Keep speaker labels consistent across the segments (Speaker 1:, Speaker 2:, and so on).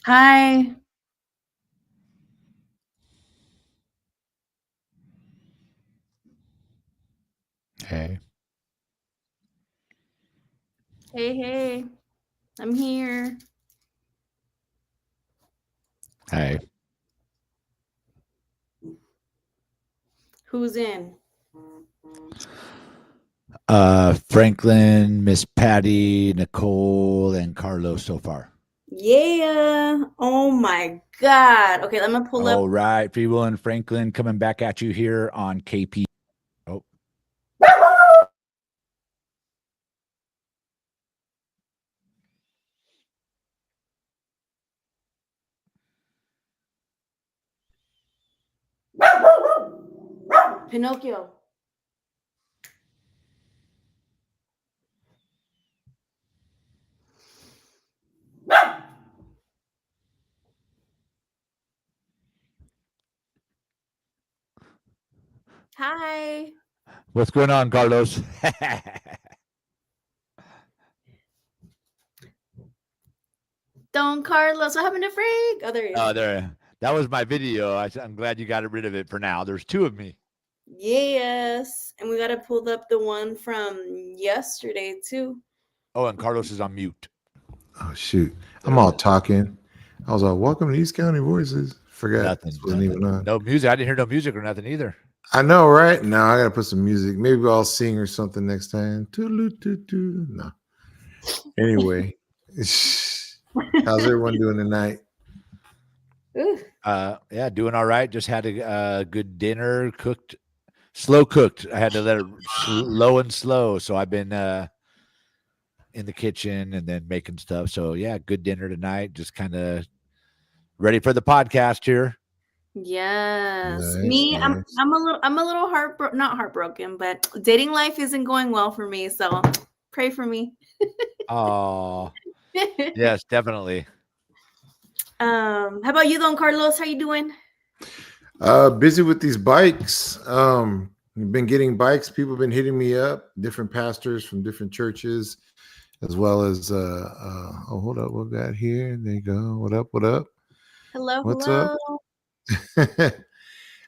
Speaker 1: Hi.
Speaker 2: Hey.
Speaker 1: Hey. I'm here.
Speaker 2: Hey.
Speaker 1: Who's in?
Speaker 2: Franklin, Miss Patty, Nicole, and Carlos so far.
Speaker 1: Yeah. Oh my God. Okay, let me pull up.
Speaker 2: All right. Free Will and Franklin coming back at you here on KP. Oh,
Speaker 1: Pinocchio. Hi.
Speaker 2: what's going on, Carlos?
Speaker 1: Don Carlos. What happened to Freak? Oh, there he is.
Speaker 2: There. That was my video. I'm glad you got rid of it for now. There's two of me.
Speaker 1: Yes. And we got to pull up the one from yesterday, too.
Speaker 2: Oh, and Carlos is on mute.
Speaker 3: Oh shoot!
Speaker 2: There
Speaker 3: I'm
Speaker 2: he
Speaker 3: all
Speaker 2: is.
Speaker 3: talking. I was like, "Welcome to East County Voices." Forgot this wasn't even on.
Speaker 2: No music. I didn't hear no music or nothing either.
Speaker 3: I know, right? No, I gotta put some music. Maybe I'll sing or something next time. Toodaloo-toot-toot. No. Anyway, how's everyone doing tonight?
Speaker 1: Ooh.
Speaker 2: Yeah, doing all right. Just had a good dinner, cooked, slow cooked. I had to let it low and slow. So I've been in the kitchen and then making stuff. So yeah, good dinner tonight. Just kind of ready for the podcast here.
Speaker 1: Yes.
Speaker 3: Nice,
Speaker 1: Me, I'm
Speaker 3: nice.
Speaker 1: I'm a little not heartbroken, but dating life isn't going well for me, so pray for me.
Speaker 2: Oh, yes, definitely.
Speaker 1: How about you, Don Carlos? How you doing?
Speaker 3: Busy with these bikes. Been getting bikes. People have been hitting me up. Different pastors from different churches, as well as oh, hold up, what we got here? There you go. What up? What up?
Speaker 1: Hello,
Speaker 3: What's up?
Speaker 1: hello.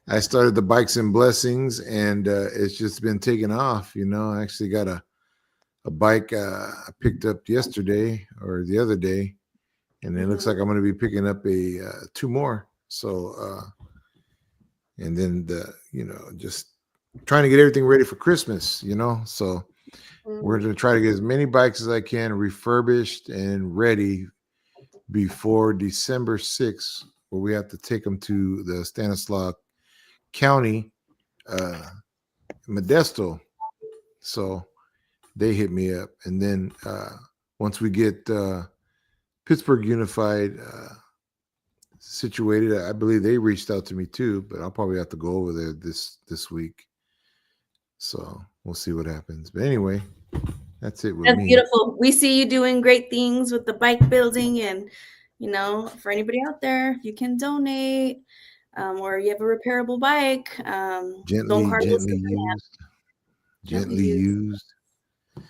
Speaker 3: I started the Bikes and Blessings, and it's just been taking off. You know, I actually got a bike I picked up yesterday or the other day, and it looks like I'm going to be picking up a two more. So, and then just trying to get everything ready for Christmas. So we're going to try to get as many bikes as I can refurbished and ready before December 6th, where we have to take them to the Stanislaus County Modesto. So they hit me up, and then once we get Pittsburgh Unified situated, I believe they reached out to me too, but I'll probably have to go over there this week. So we'll see what happens. But anyway, that's it with
Speaker 1: That's
Speaker 3: me.
Speaker 1: beautiful. We see you doing great things with the bike building, and for anybody out there, if you can donate, or you have a repairable bike, Don
Speaker 3: Gently,
Speaker 1: Carlos
Speaker 3: gently
Speaker 1: is the man.
Speaker 3: used,
Speaker 1: Gently
Speaker 3: gently
Speaker 1: used.
Speaker 3: used.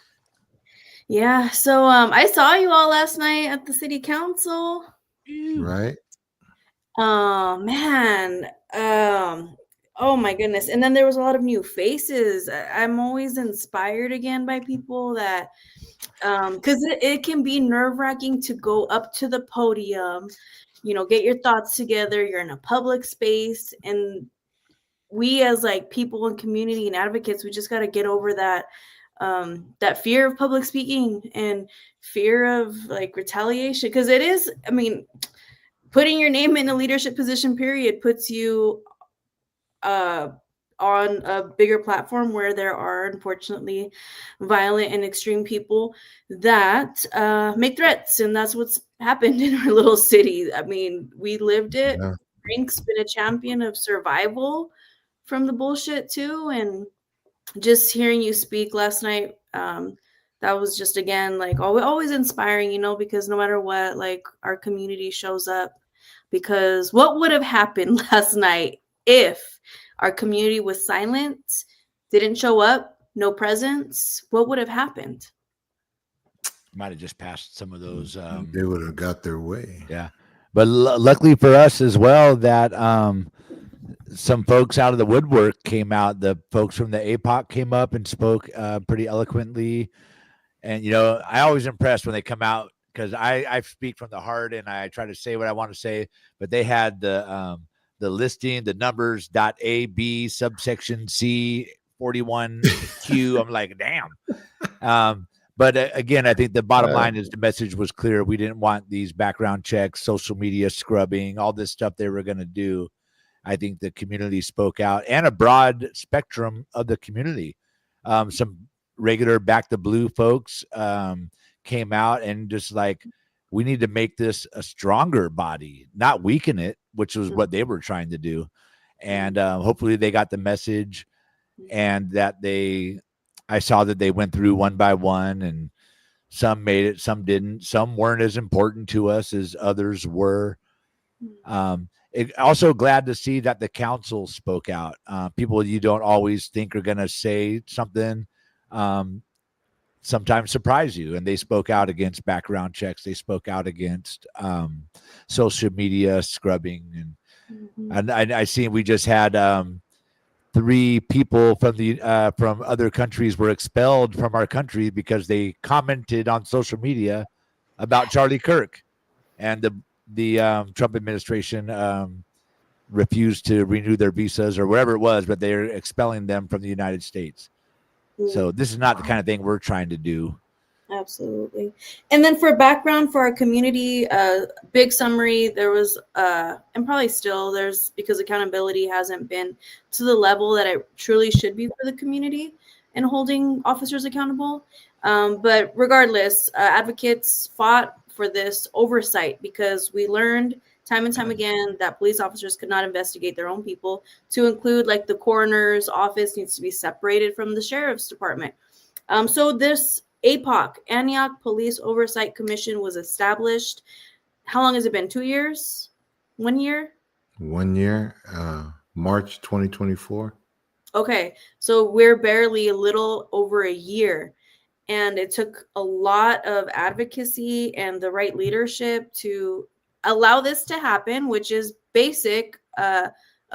Speaker 1: Yeah. So I saw you all last night at the city council.
Speaker 3: Right?
Speaker 1: Oh man. Oh my goodness. And then there was a lot of new faces. I'm always inspired again by people that because it can be nerve-wracking to go up to the podium, get your thoughts together. You're in a public space, and we as like people in community and advocates, we just got to get over that fear of public speaking and fear of like retaliation, because it is, I mean, putting your name in a leadership position period puts you on a bigger platform where there are unfortunately violent and extreme people that make threats, and that's what's happened in our little city. I mean, we lived it.
Speaker 3: Yeah.
Speaker 1: Frank's been a champion of survival from the bullshit too, and just hearing you speak last night, that was just again like always inspiring, because no matter what, like our community shows up. Because what would have happened last night if our community was silent, didn't show up, no presence? What would have happened?
Speaker 2: Might have just passed some of those.
Speaker 3: They would have got their way.
Speaker 2: Yeah. But luckily for us as well, that some folks out of the woodwork came out. The folks from the APOC came up and spoke pretty eloquently. And, I always impressed when they come out, because I speak from the heart and I try to say what I want to say. But they had the listing, the numbers .AB subsection C 41Q. I'm like, damn. But again, I think the bottom line is the message was clear. We didn't want these background checks, social media scrubbing, all this stuff they were going to do. I think the community spoke out, and a broad spectrum of the community. Some regular Back the Blue folks came out and just like, we need to make this a stronger body, not weaken it, which was what they were trying to do. And hopefully they got the message, and that I saw that they went through one by one, and some made it, some didn't. Some weren't as important to us as others were. Also glad to see that the council spoke out. People you don't always think are going to say something, sometimes surprise you. And they spoke out against background checks. They spoke out against social media scrubbing. And I see we just had 3 people from other countries were expelled from our country because they commented on social media about Charlie Kirk, and the Trump administration refused to renew their visas or whatever it was, but they're expelling them from the United States. So this is not the kind of thing we're trying to do.
Speaker 1: Absolutely. And then for background for our community, big summary, there was, and probably still there's, because accountability hasn't been to the level that it truly should be for the community and holding officers accountable. But regardless, advocates fought for this oversight, because we learned time and time again that police officers could not investigate their own people, to include like the coroner's office needs to be separated from the sheriff's department. So this APOC, Antioch Police Oversight Commission, was established. How long has it been? 2 years? 1 year?
Speaker 3: 1 year, March 2024.
Speaker 1: Okay, so we're barely a little over a year. And it took a lot of advocacy and the right leadership to allow this to happen, which is basic, a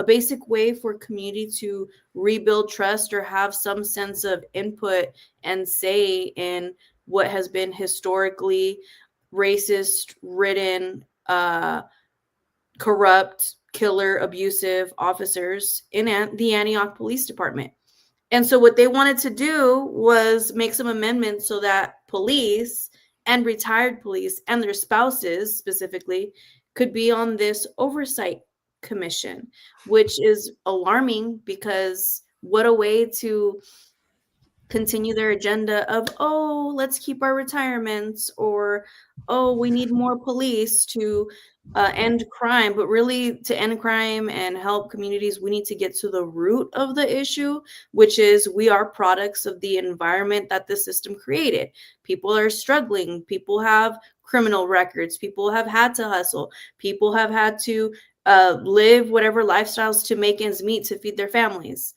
Speaker 1: basic way for community to rebuild trust or have some sense of input and say in what has been historically racist, ridden, corrupt, killer, abusive officers in the Antioch Police Department. And so what they wanted to do was make some amendments so that police and retired police and their spouses specifically could be on this oversight commission, which is alarming, because what a way to continue their agenda of, oh, let's keep our retirements, or, oh, we need more police to end crime. But really, to end crime and help communities, we need to get to the root of the issue, which is we are products of the environment that the system created. People are struggling. People have criminal records. People have had to hustle. People have had to live whatever lifestyles to make ends meet to feed their families.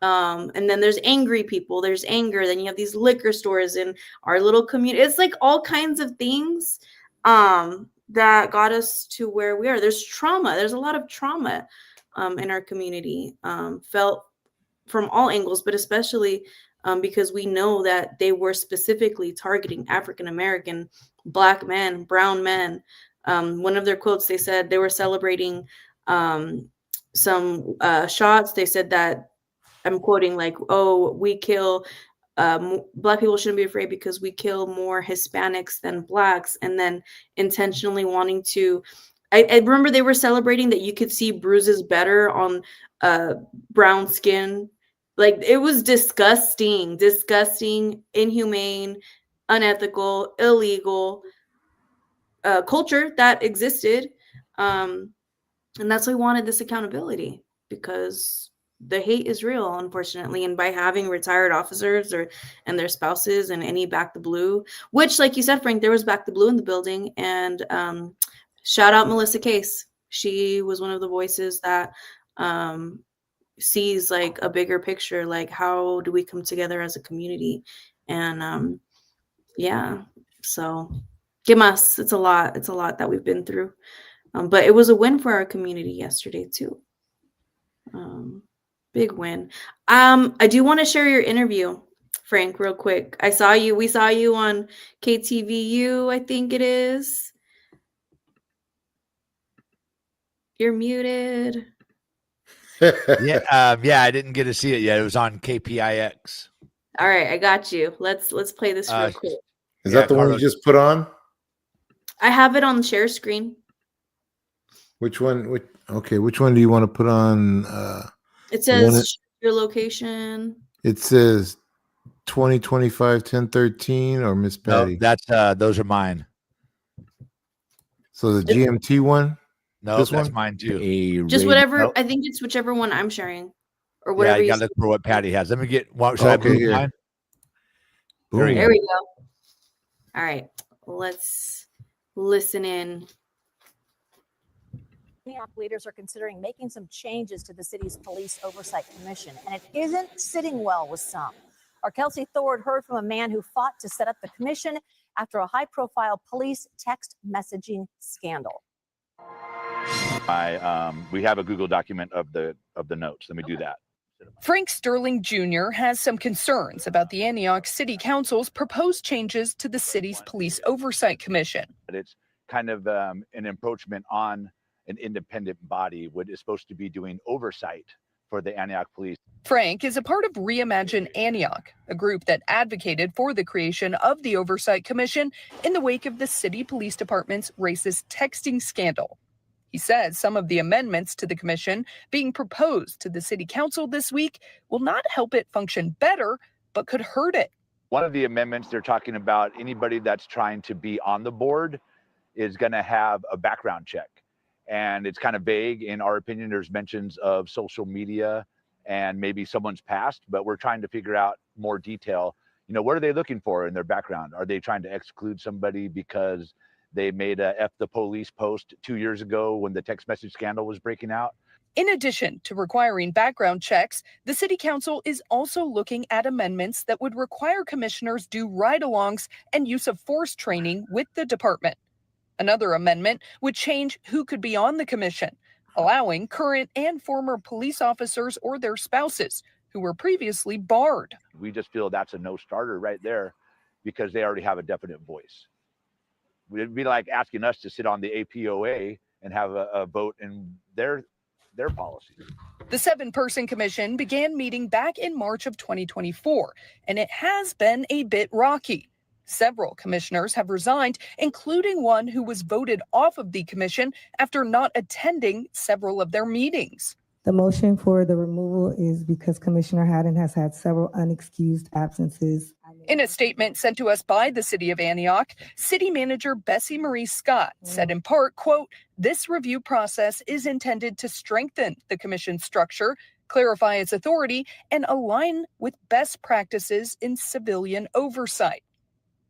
Speaker 1: And then there's angry people, there's anger. Then you have these liquor stores in our little community. It's like all kinds of things that got us to where we are. There's trauma. There's a lot of trauma in our community, felt from all angles, but especially because we know that they were specifically targeting African-American, Black men, brown men. One of their quotes, they said they were celebrating some shots. They said that, I'm quoting, like, oh, we kill, Black people shouldn't be afraid because we kill more Hispanics than Blacks. And then intentionally wanting to, I remember they were celebrating that you could see bruises better on brown skin. Like, it was disgusting, inhumane, unethical, illegal culture that existed. And that's why we wanted this accountability, because the hate is real, unfortunately. And by having retired officers and their spouses and any Back the Blue, which, like you said, Frank, there was Back the Blue in the building. And shout out Melissa Case. She was one of the voices that sees like a bigger picture, like how do we come together as a community? And yeah, so it's a lot that we've been through. But it was a win for our community yesterday too. Big win. I do want to share your interview, Frank, real quick. We saw you on KTVU, I think it is. You're muted.
Speaker 2: Yeah, I didn't get to see it yet. It was on KPIX.
Speaker 1: All right, I got you. Let's play this real quick.
Speaker 3: Is that the one you just put on?
Speaker 1: I have it on the share screen.
Speaker 3: Which one? Which one do you want to put on?
Speaker 1: It says your location.
Speaker 3: It says 2025 1013 or Miss Patty.
Speaker 2: No, that's those are mine.
Speaker 3: So the GMT one?
Speaker 2: No,
Speaker 3: This
Speaker 2: that's
Speaker 3: one?
Speaker 2: mine too.
Speaker 1: Just whatever.
Speaker 2: Nope.
Speaker 1: I think it's whichever one I'm sharing, or whatever.
Speaker 2: Yeah, you gotta look for what Patty has. Let me get. Should I
Speaker 3: Okay,
Speaker 2: move
Speaker 3: here.
Speaker 2: mine?
Speaker 3: Boom.
Speaker 1: There we go. All right, let's listen in.
Speaker 4: Antioch leaders are considering making some changes to the city's police oversight commission, and it isn't sitting well with some. Our Kelsey Thord heard from a man who fought to set up the commission after a high-profile police text messaging scandal.
Speaker 5: We have a Google document of the notes. Let me do that.
Speaker 6: Frank Sterling Jr. has some concerns about the Antioch City Council's proposed changes to the city's police oversight commission.
Speaker 5: It's kind of an encroachment on an independent body, what is supposed to be doing oversight for the Antioch police.
Speaker 6: Frank is a part of Reimagine Antioch, a group that advocated for the creation of the Oversight Commission in the wake of the city police department's racist texting scandal. He says some of the amendments to the commission being proposed to the city council this week will not help it function better, but could hurt it.
Speaker 5: One of the amendments they're talking about, anybody that's trying to be on the board is going to have a background check. And it's kind of vague. In our opinion, there's mentions of social media and maybe someone's past, but we're trying to figure out more detail. You know, what are they looking for in their background? Are they trying to exclude somebody because they made a F the police post 2 years ago when the text message scandal was breaking out?
Speaker 6: In addition to requiring background checks, the city council is also looking at amendments that would require commissioners do ride-alongs and use of force training with the department. Another amendment would change who could be on the commission, allowing current and former police officers or their spouses who were previously barred.
Speaker 5: We just feel that's a no-starter right there because they already have a definite voice. It'd be like asking us to sit on the APOA and have a vote in their policy.
Speaker 6: The 7-person commission began meeting back in March of 2024, and it has been a bit rocky. Several commissioners have resigned, including one who was voted off of the commission after not attending several of their meetings.
Speaker 7: The motion for the removal is because Commissioner Haddon has had several unexcused absences.
Speaker 6: In a statement sent to us by the City of Antioch, City Manager Bessie Marie Scott said in part, quote, "This review process is intended to strengthen the commission's structure, clarify its authority, and align with best practices in civilian oversight."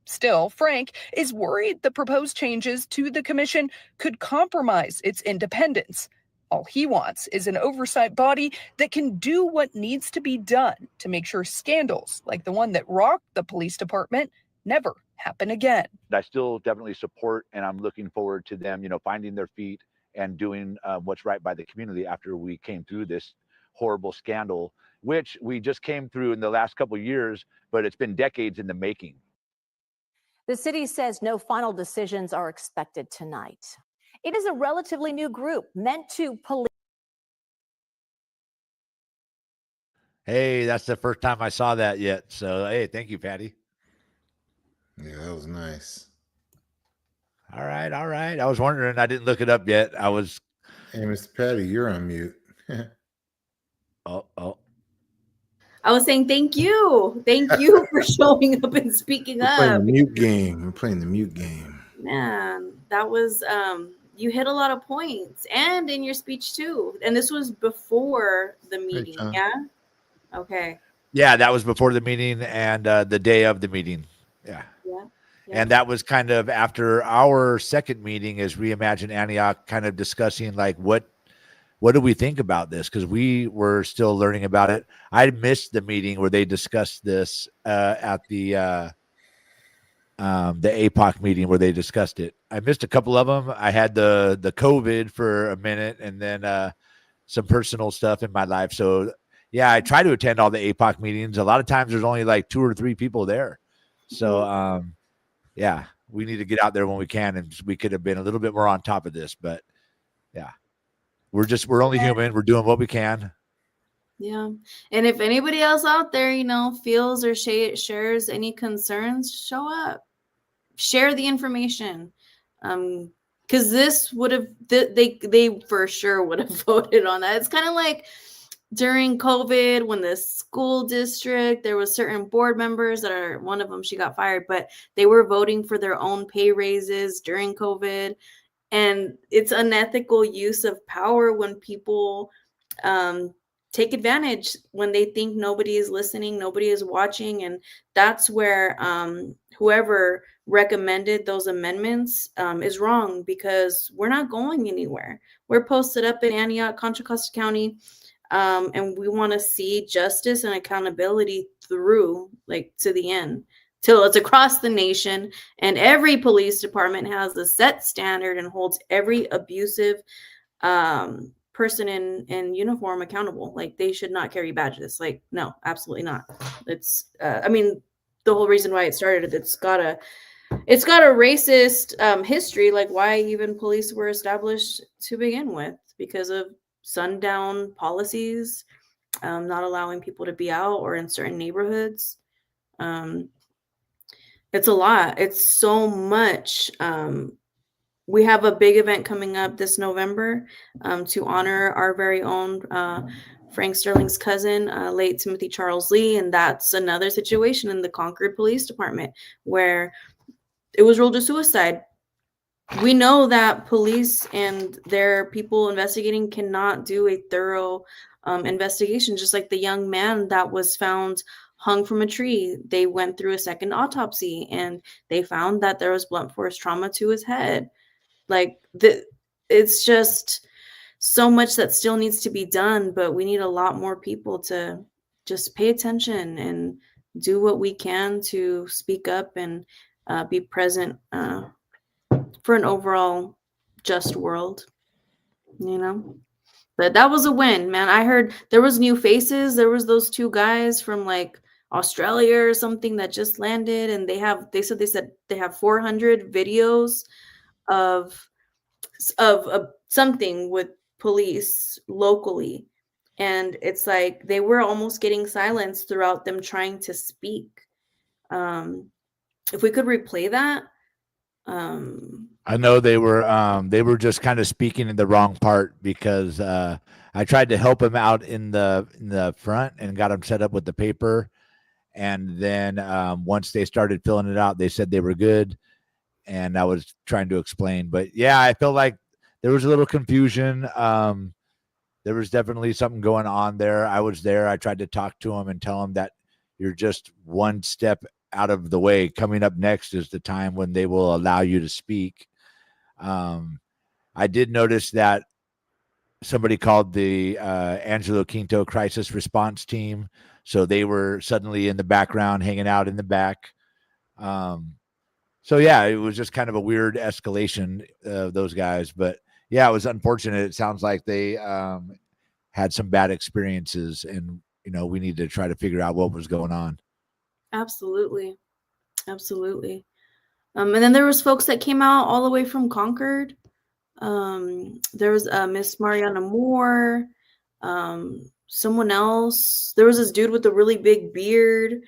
Speaker 6: Still, Frank is worried the proposed changes to the commission could compromise its independence. All he wants is an oversight body that can do what needs to be done to make sure scandals like the one that rocked the police department never happen again.
Speaker 5: I still definitely support, and I'm looking forward to them, finding their feet and doing what's right by the community after we came through this horrible scandal, which we just came through in the last couple of years, but it's been decades in the making.
Speaker 4: The city says no final decisions are expected tonight. It is a relatively new group meant to police.
Speaker 2: Hey, that's the first time I saw that yet. So, hey, thank you, Patty.
Speaker 3: Yeah, that was nice.
Speaker 2: All right. I was wondering. I didn't look it up yet. I was.
Speaker 3: Hey, Mr. Patty, you're on mute.
Speaker 2: Oh.
Speaker 1: I was saying thank you for showing up and speaking
Speaker 3: We're playing
Speaker 1: up.
Speaker 3: the mute game. We're playing the mute game.
Speaker 1: Man, that was you hit a lot of points, and in your speech too. And this was before the meeting,
Speaker 3: Tom.
Speaker 1: yeah? Okay.
Speaker 2: Yeah, that was before the meeting and the day of the meeting. Yeah. And that was kind of after our second meeting as Reimagine Antioch, kind of discussing like what do we think about this? Because we were still learning about it. I missed the meeting where they discussed this at the APOC meeting where they discussed it. I missed a couple of them. I had the COVID for a minute, and then some personal stuff in my life. So yeah, I try to attend all the APOC meetings. A lot of times there's only like 2 or 3 people there. So yeah, we need to get out there when we can, and we could have been a little bit more on top of this, but yeah, we're only human. We're doing what we can.
Speaker 1: Yeah. And if anybody else out there, feels or shares any concerns, show up, share the information. Because this would have, they for sure would have voted on that. It's kind of like during COVID when the school district, there was certain board members that are, one of them, she got fired, but they were voting for their own pay raises during COVID. And it's unethical use of power when people take advantage, when they think nobody is listening, nobody is watching. And that's where whoever recommended those amendments is wrong, because we're not going anywhere. We're posted up in Antioch, Contra Costa County, and we want to see justice and accountability through, like, to the end, till it's across the nation, and every police department has a set standard and holds every abusive person in uniform accountable. Like, they should not carry badges. Like, no, absolutely not. It's I mean, the whole reason why it started, it's got a racist history, like why even police were established to begin with, because of sundown policies, not allowing people to be out or in certain neighborhoods. It's a lot. It's so much. We have a big event coming up this November to honor our very own Frank Sterling's cousin, late Timothy Charles Lee. And that's another situation in the Concord Police Department where it was ruled a suicide. We know that police and their people investigating cannot do a thorough investigation, just like the young man that was found hung from a tree. They went through a second autopsy and they found that there was blunt force trauma to his head. Like, it's just so much that still needs to be done, but we need a lot more people to just pay attention and do what we can to speak up and be present for an overall just world, But that was a win, man. I heard there was new faces. There was those 2 guys from like Australia or something that just landed, and they said they have 400 videos of something with police locally, and it's like they were almost getting silenced throughout them trying to speak. If we could replay that.
Speaker 2: I know they were just kind of speaking in the wrong part, because I tried to help them out in the front and got them set up with the paper, and then once they started filling it out, they said they were good, and I was trying to explain. But yeah, I felt like there was a little confusion. There was definitely something going on there. I was there. I tried to talk to them and tell them that you're just one step out of the way. Coming up next is the time when they will allow you to speak. I did notice that somebody called the Angelo Quinto crisis response team. So they were suddenly in the background, hanging out in the back. So yeah, it was just kind of a weird escalation of those guys. But yeah, it was unfortunate. It sounds like they had some bad experiences, and we need to try to figure out what was going on.
Speaker 1: Absolutely. And then there was folks that came out all the way from Concord. There was Miss Mariana Moore, someone else. There was this dude with a really big beard.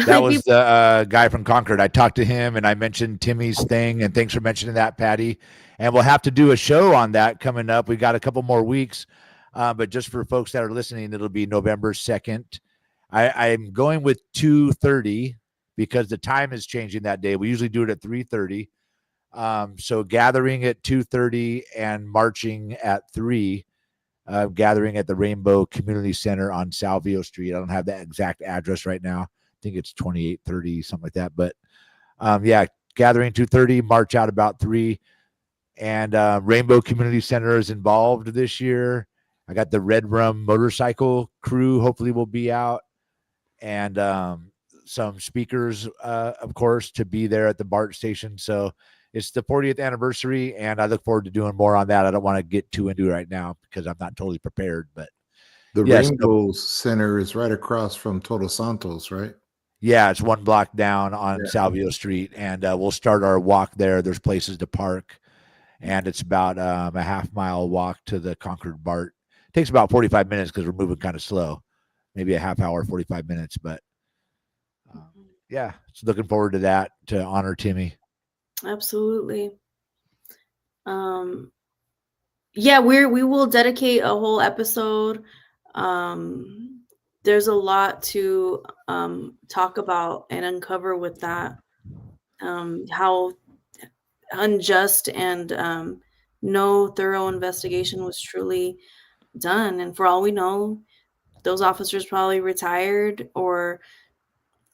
Speaker 2: That was the guy from Concord. I talked to him and I mentioned Timmy's thing, and thanks for mentioning that, Patty. And we'll have to do a show on that coming up. We got a couple more weeks, but just for folks that are listening, it'll be November 2nd. I'm going with 2:30 because the time is changing that day. We usually do it at 3:30. So gathering at 2:30 and marching at 3, gathering at the Rainbow Community Center on Salvio Street. I don't have that exact address right now. I think it's 2830, something like that. But yeah, gathering 2:30, march out about 3. And Rainbow Community Center is involved this year. I got the Red Rum motorcycle crew, hopefully will be out. And some speakers, of course, to be there at the BART station. So it's the 40th anniversary, and I look forward to doing more on that. I don't want to get too into it right now because I'm not totally prepared, but
Speaker 3: The
Speaker 2: yes,
Speaker 3: Rainbow Center is right across from Todos Santos, right?
Speaker 2: yeah, it's 1 block down on
Speaker 3: Yeah.
Speaker 2: Salvio Street, and we'll start our walk there. There's places to park, and it's about a half-mile walk to the Concord BART. It takes about 45 minutes because we're moving kind of slow, maybe a half hour, 45 minutes, but yeah, so looking forward to that to honor Timmy.
Speaker 1: Absolutely. Yeah, we will dedicate a whole episode. There's a lot to talk about and uncover with that. How unjust and no thorough investigation was truly done. And for all we know, those officers probably retired, or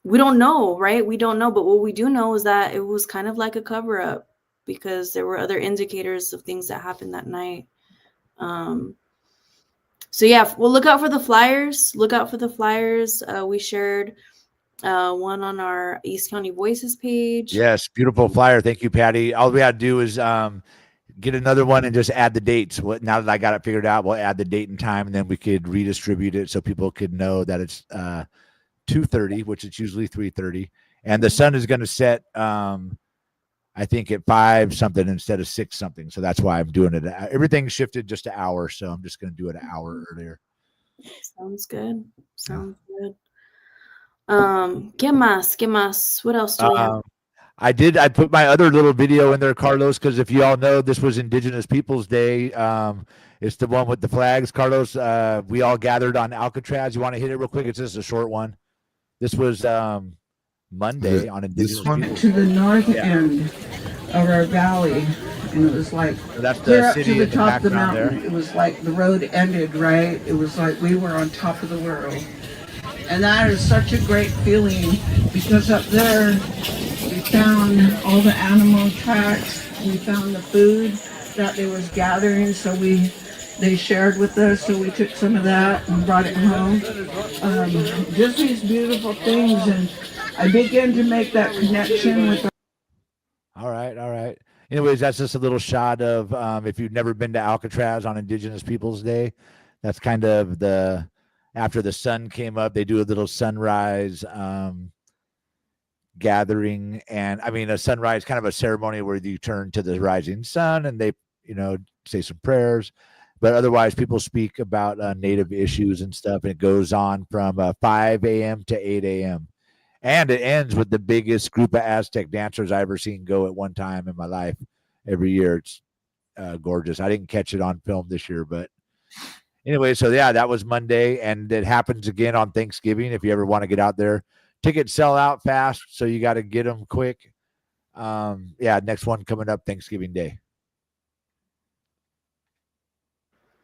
Speaker 1: we don't know, right? We don't know. But what we do know is that it was kind of like a cover up because there were other indicators of things that happened that night. So yeah, we'll look out for the flyers. Look out for the flyers. We shared one on our East County Voices page.
Speaker 2: Yes, beautiful flyer. Thank you, Patty. All we got to do is get another one and just add the dates. Now that I got it figured out, we'll add the date and time, and then we could redistribute it so people could know that it's 2:30, which is usually 3:30, and the sun is going to set. I think at 5 something instead of 6 something. So that's why I'm doing it. Everything shifted just an hour. So I'm just going to do it an hour earlier.
Speaker 1: Sounds good. Sounds good. ¿Qué más? ¿Qué más? What else do we have?
Speaker 2: I put my other little video in there, Carlos, because if you all know, this was Indigenous Peoples Day. It's the one with the flags, Carlos. We all gathered on Alcatraz. You want to hit it real quick? It's just a short one. This was Monday on Indigenous Peoples.
Speaker 8: To the north end of our valley, and it was like
Speaker 2: So that's
Speaker 8: clear
Speaker 2: the
Speaker 8: up
Speaker 2: city
Speaker 8: to the
Speaker 2: in the
Speaker 8: top of the
Speaker 2: background
Speaker 8: mountain.
Speaker 2: there.
Speaker 8: It was like the road ended, right? It was like we were on top of the world. And that is such a great feeling because up there we found all the animal tracks, we found the food that they was gathering, so they shared with us, so we took some of that and brought it home. Just these beautiful things, and I began to make that connection with.
Speaker 2: All right. Anyways, that's just a little shot of if you've never been to Alcatraz on Indigenous Peoples Day, that's kind of after the sun came up, they do a little sunrise gathering. And I mean, a sunrise, kind of a ceremony where you turn to the rising sun and they, say some prayers. But otherwise, people speak about Native issues and stuff. And it goes on from 5 a.m. to 8 a.m. And it ends with the biggest group of Aztec dancers I've ever seen go at one time in my life. Every year, it's gorgeous. I didn't catch it on film this year, but anyway, so yeah, that was Monday, and it happens again on Thanksgiving. If you ever want to get out there, tickets sell out fast, so you got to get them quick. Next one coming up Thanksgiving Day.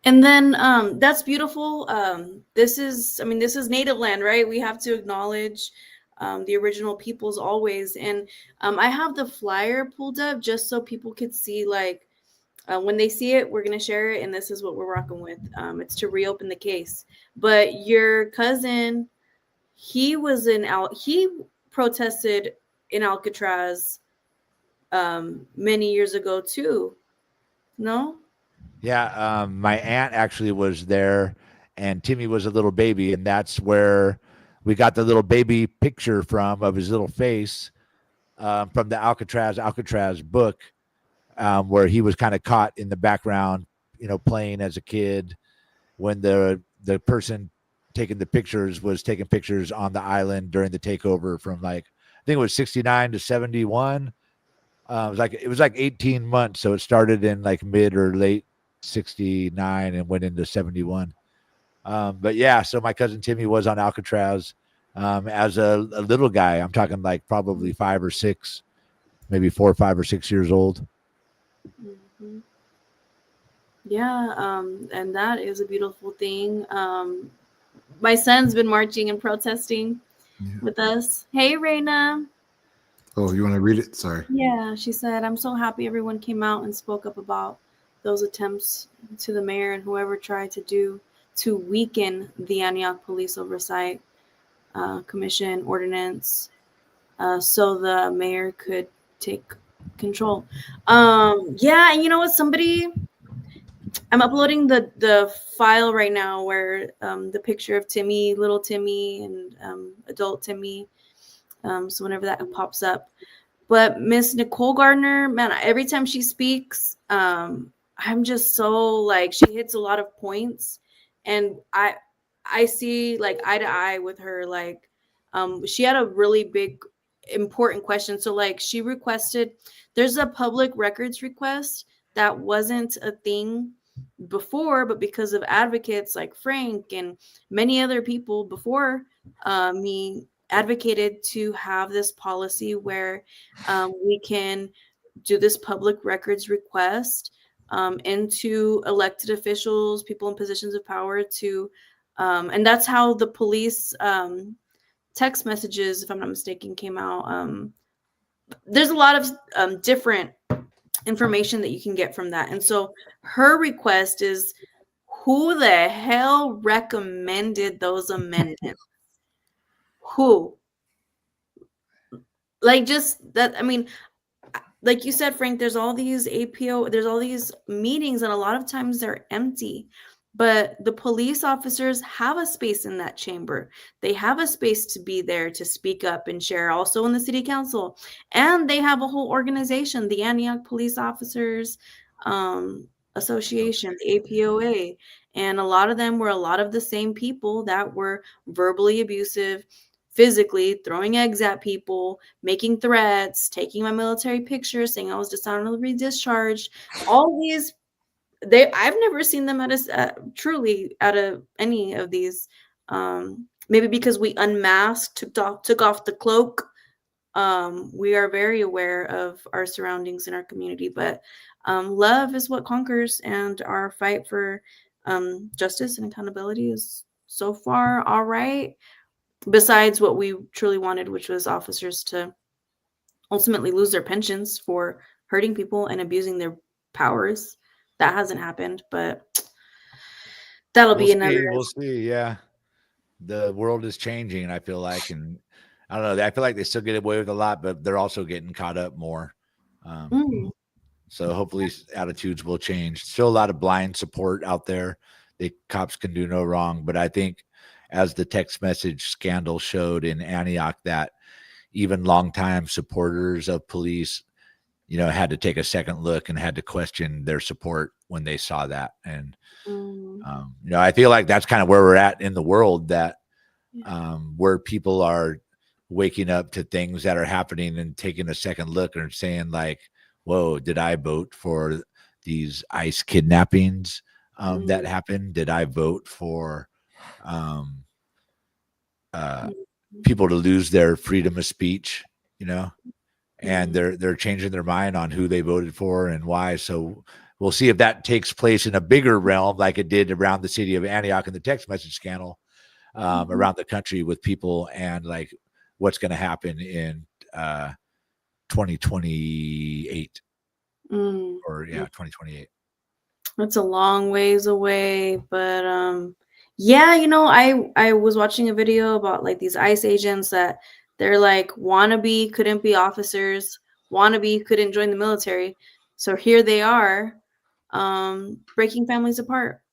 Speaker 1: And then that's beautiful. This is native land, right? We have to acknowledge the original peoples always. And I have the flyer pulled up just so people could see, like, when they see it, we're going to share it. And this is what we're rocking with. It's to reopen the case. But your cousin, he protested in Alcatraz many years ago too. No?
Speaker 2: Yeah, my aunt actually was there, and Timmy was a little baby, and that's where we got the little baby picture of his little face from the Alcatraz book, where he was kind of caught in the background, playing as a kid when the person taking the pictures was taking pictures on the island during the takeover from, like, I think it was 69 to 71. It was like 18 months, so it started in like mid or late 69 and went into 71. But yeah, so my cousin Timmy was on Alcatraz as a little guy. I'm talking like probably 5 or 6, maybe 4, 5 or 6 years old.
Speaker 1: Mm-hmm. Yeah, and that is a beautiful thing. My son's been marching and protesting with us. Hey, Raina.
Speaker 3: Oh, you want to read it? Sorry.
Speaker 1: Yeah, she said, I'm so happy everyone came out and spoke up about those attempts to the mayor and whoever tried to weaken the Antioch Police Oversight Commission ordinance so the mayor could take control. Yeah, and you know what? I'm uploading the file right now where the picture of Timmy, little Timmy, and adult Timmy. So whenever that pops up. But Miss Nicole Gardner, man, every time she speaks, I'm just so like she hits a lot of points, and I see like eye to eye with her. Like, she had a really big, important question. So like she requested, there's a public records request that wasn't a thing before, but because of advocates like Frank and many other people before me advocated to have this policy where we can do this public records request into elected officials, people in positions of power to, and that's how the police text messages, if I'm not mistaken, came out. There's a lot of different information that you can get from that. And so her request is, who the hell recommended those amendments? Who? Like, just that, I mean, like you said, Frank, there's all these APO, there's all these meetings, and a lot of times they're empty. But the police officers have a space in that chamber. They have a space to be there to speak up and share, also in the city council. And they have a whole organization, the Antioch Police Officers Association, the APOA. And a lot of them were a lot of the same people that were verbally abusive, physically throwing eggs at people, making threats, taking my military pictures, saying I was dishonorably discharged. All these, I've never seen them at a truly out of any of these. Maybe because we unmasked, took off the cloak. We are very aware of our surroundings in our community, but love is what conquers, and our fight for justice and accountability is so far all right. Besides what we truly wanted, which was officers to ultimately lose their pensions for hurting people and abusing their powers. That hasn't happened, but that'll be another.
Speaker 2: We'll see. Yeah, the world is changing, I feel like, and I don't know. I feel like they still get away with a lot, but they're also getting caught up more. So hopefully, attitudes will change. Still a lot of blind support out there. The cops can do no wrong, but I think, as the text message scandal showed in Antioch, that even longtime supporters of police, had to take a second look and had to question their support when they saw that. And, I feel like that's kind of where we're at in the world, that where people are waking up to things that are happening and taking a second look and saying like, whoa, did I vote for these ICE kidnappings that happened? Did I vote for people to lose their freedom of speech, and they're changing their mind on who they voted for and why. So we'll see if that takes place in a bigger realm, like it did around the city of Antioch and the text message scandal, around the country with people, and like what's going to happen in 2028 or 2028.
Speaker 1: That's a long ways away, but yeah, I was watching a video about like these ICE agents that they're like wannabe couldn't be officers, wannabe couldn't join the military. So here they are, breaking families apart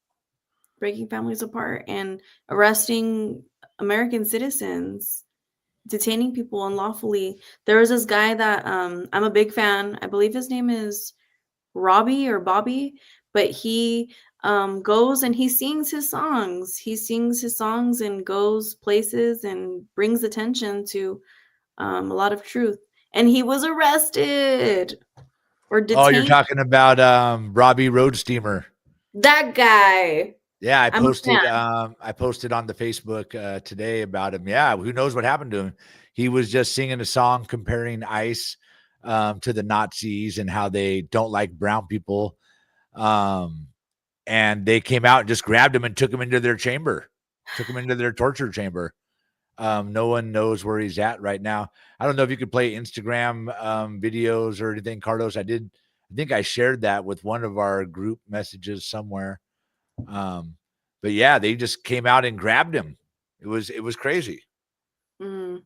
Speaker 1: and arresting American citizens, detaining people unlawfully. There was this guy that I'm a big fan. I believe his name is Robbie or Bobby, but he goes and he sings his songs. He sings his songs and goes places and brings attention to a lot of truth. And he was arrested or detained.
Speaker 2: Oh, you're talking about Robbie Road Steamer.
Speaker 1: That guy.
Speaker 2: Yeah, I posted on the Facebook today about him. Yeah, who knows what happened to him? He was just singing a song comparing ICE to the Nazis and how they don't like brown people. And they came out and just grabbed him and took him into their chamber, took him into their torture chamber. No one knows where he's at right now. I don't know if you could play Instagram videos or anything, Carlos. I think I shared that with one of our group messages somewhere. But yeah, they just came out and grabbed him. It was crazy.
Speaker 1: I'm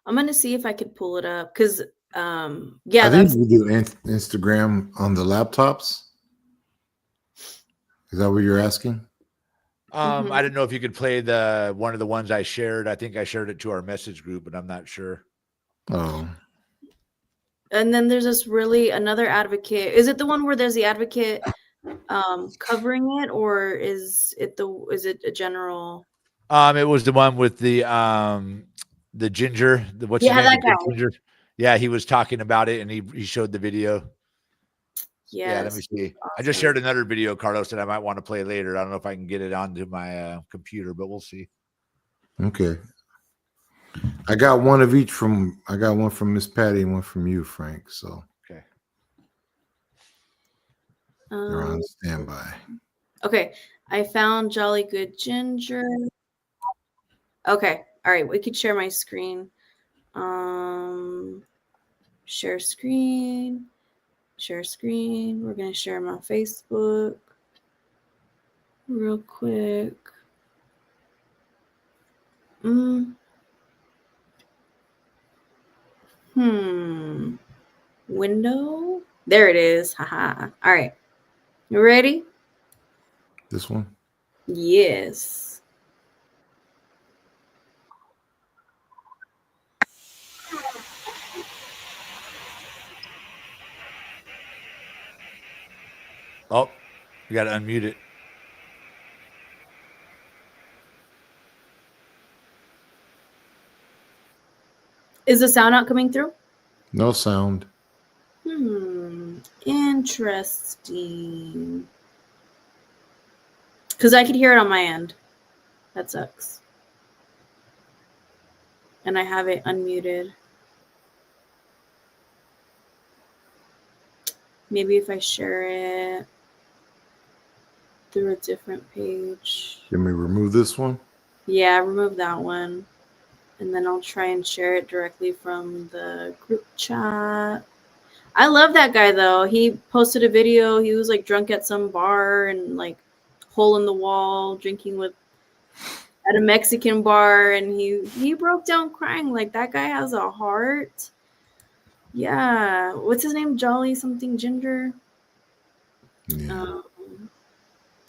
Speaker 1: going to see if I could pull it up, because
Speaker 3: I think we do Instagram on the laptops. Is that what you're asking?
Speaker 2: I don't know if you could play one of the ones I shared. I think I shared it to our message group, but I'm not sure.
Speaker 3: Oh,
Speaker 1: And then there's another advocate. Is it the one where there's the advocate covering it, or is it a general?
Speaker 2: It was the one with the ginger. What's his name?
Speaker 1: That guy.
Speaker 2: Ginger. Yeah, he was talking about it, and he showed the video.
Speaker 1: Yes.
Speaker 2: Yeah, let me see.
Speaker 1: Awesome.
Speaker 2: I just shared another video, Carlos, that I might want to play later. I don't know if I can get it onto my computer, but we'll see.
Speaker 3: okay. I got one from Miss Patty and one from you, Frank. So
Speaker 2: okay.
Speaker 3: They're on standby.
Speaker 1: Okay. I found Jolly Good Ginger. Okay. All right. We could share my screen. Share screen. Share screen. We're going to share my Facebook real quick. Window. There it is. Haha. All right. You ready?
Speaker 3: This one?
Speaker 1: Yes.
Speaker 2: Oh, you got to unmute it.
Speaker 1: Is the sound not coming through?
Speaker 3: No sound.
Speaker 1: Interesting. Because I could hear it on my end. That sucks. And I have it unmuted. Maybe if I share it through a different page.
Speaker 3: Can we remove this one?
Speaker 1: Yeah, remove that one. And then I'll try and share it directly from the group chat. I love that guy, though. He posted a video. He was like drunk at some bar and like hole in the wall, drinking at a Mexican bar. And he broke down crying. Like, that guy has a heart. Yeah. What's his name? Jolly something Ginger?
Speaker 3: Yeah.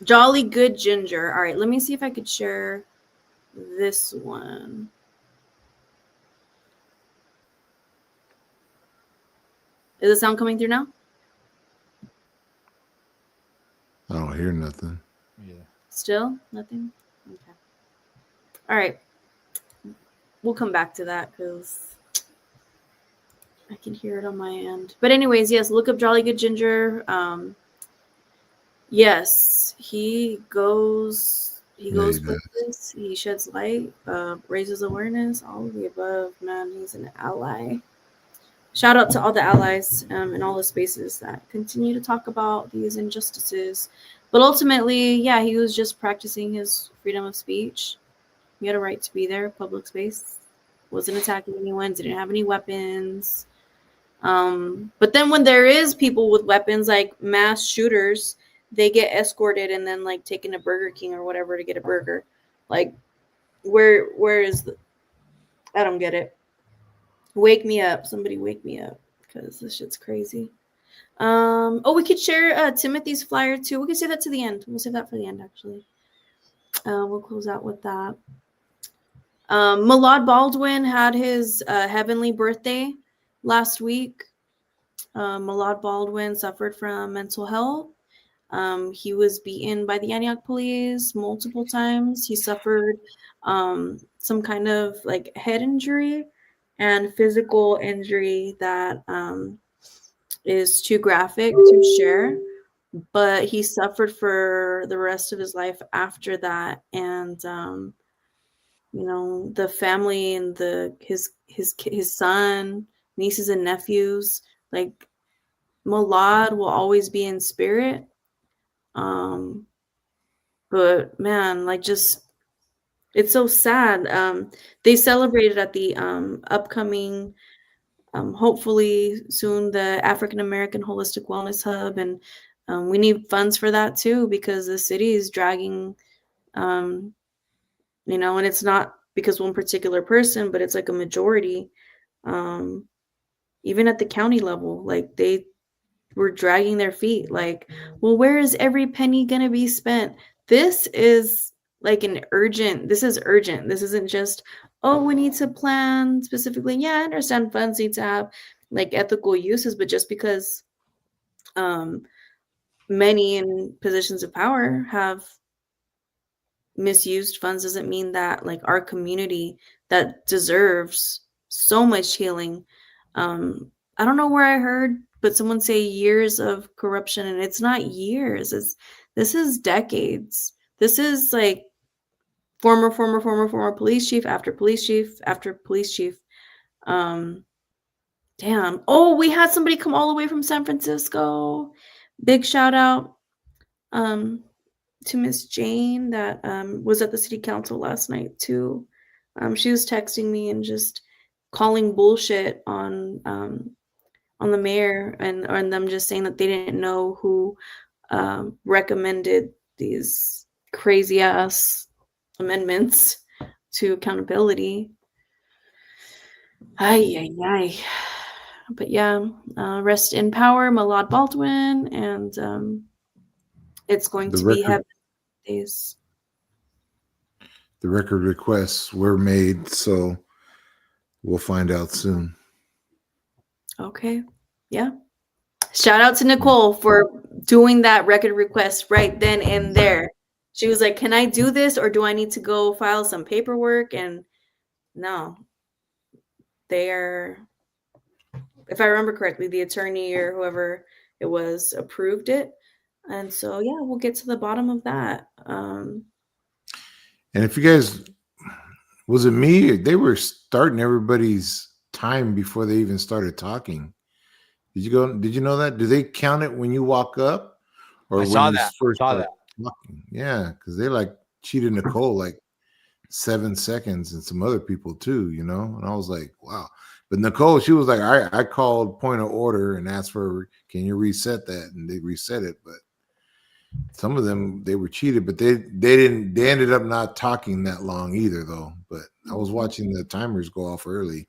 Speaker 1: Jolly Good Ginger. All right. Let me see if I could share this one. Is the sound coming through now?
Speaker 3: I don't hear nothing.
Speaker 2: Yeah.
Speaker 1: Still nothing? Okay. All right. We'll come back to that because I can hear it on my end. But anyways, yes, look up Jolly Good Ginger. Yes, he goes places. He sheds light, raises awareness, all of the above. Man, he's an ally. Shout out to all the allies in all the spaces that continue to talk about these injustices. But ultimately, yeah, he was just practicing his freedom of speech. He had a right to be there, public space. Wasn't attacking anyone, didn't have any weapons. But then when there is people with weapons, like mass shooters, they get escorted and then like taken to Burger King or whatever to get a burger. Like, where is the... I don't get it. Wake me up. Somebody wake me up because this shit's crazy. We could share Timothy's flyer too. We could save that to the end. We'll save that for the end, actually. We'll close out with that. Malad Baldwin had his heavenly birthday last week. Malad Baldwin suffered from mental health. He was beaten by the Antioch police multiple times. He suffered some kind of like head injury and physical injury that is too graphic to share, but he suffered for the rest of his life after that. And the family and his son, nieces and nephews, like, Malad will always be in spirit. But man, like, just, it's so sad. They celebrated at the upcoming, hopefully soon, the African American Holistic Wellness Hub, and we need funds for that too, because the city is dragging, and it's not because one particular person, but it's like a majority. even at the county level, like they were dragging their feet. Like, well, where is every penny going to be spent? This is like this is urgent. This isn't just, oh, we need to plan specifically. Yeah, I understand funds need to have like ethical uses, but just because many in positions of power have misused funds doesn't mean that like our community that deserves so much healing. I don't know where I heard, but someone say years of corruption, and it's not years. This is decades. This is like former police chief after police chief after police chief. Damn. Oh, we had somebody come all the way from San Francisco. Big shout out to Miss Jane that was at the city council last night too. She was texting me and just calling bullshit on the mayor and them just saying that they didn't know who recommended these crazy ass amendments to accountability. Ay. But yeah, rest in power, Malad Baldwin, and it's going to be heaven days.
Speaker 3: The record requests were made, so we'll find out soon.
Speaker 1: Okay. Yeah. Shout out to Nicole for doing that record request right then and there. She was like, can I do this or do I need to go file some paperwork? And no, they are, if I remember correctly, the attorney or whoever it was approved it. And so, yeah, we'll get to the bottom of that.
Speaker 3: And if you guys, was it me? They were starting everybody's time before they even started talking. Did you know that? Do they count it when you walk up? Or
Speaker 2: I
Speaker 3: when
Speaker 2: saw
Speaker 3: you
Speaker 2: that.
Speaker 3: first
Speaker 2: Saw
Speaker 3: start
Speaker 2: that.
Speaker 3: talking? Yeah, because they like cheated Nicole like 7 seconds and some other people too, you know? And I was like, wow. But Nicole, she was like, I called point of order and asked for, can you reset that? And they reset it. But some of them, they were cheated, but they ended up not talking that long either though. But I was watching the timers go off early.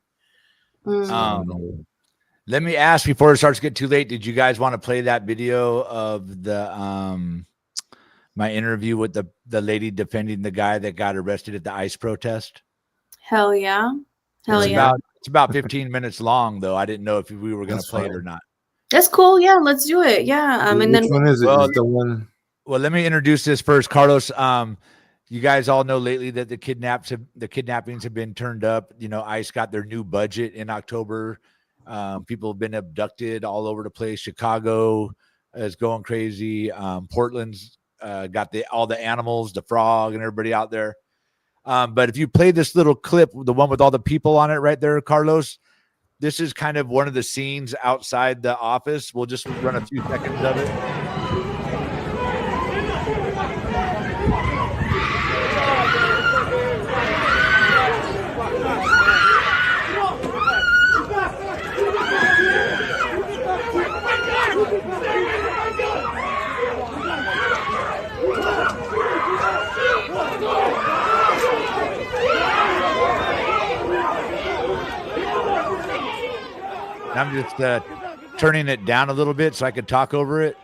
Speaker 2: Let me ask before it starts to get too late. Did you guys want to play that video of the my interview with the lady defending the guy that got arrested at the ICE protest?
Speaker 1: Hell yeah.
Speaker 2: It's about 15 minutes long though. I didn't know if we were going to play it or not.
Speaker 1: That's cool. Yeah, let's do it. Yeah. And then
Speaker 3: which one is it? Is the one?
Speaker 2: Well, let me introduce this first, Carlos. You guys all know lately that the kidnappings have been turned up. You know, ICE got their new budget in October. People have been abducted all over the place. Chicago is going crazy. Portland's got all the animals, the frog, and everybody out there. But if you play this little clip, the one with all the people on it right there, Carlos, this is kind of one of the scenes outside the office. We'll just run a few seconds of it. I'm just turning it down a little bit so I could talk over it.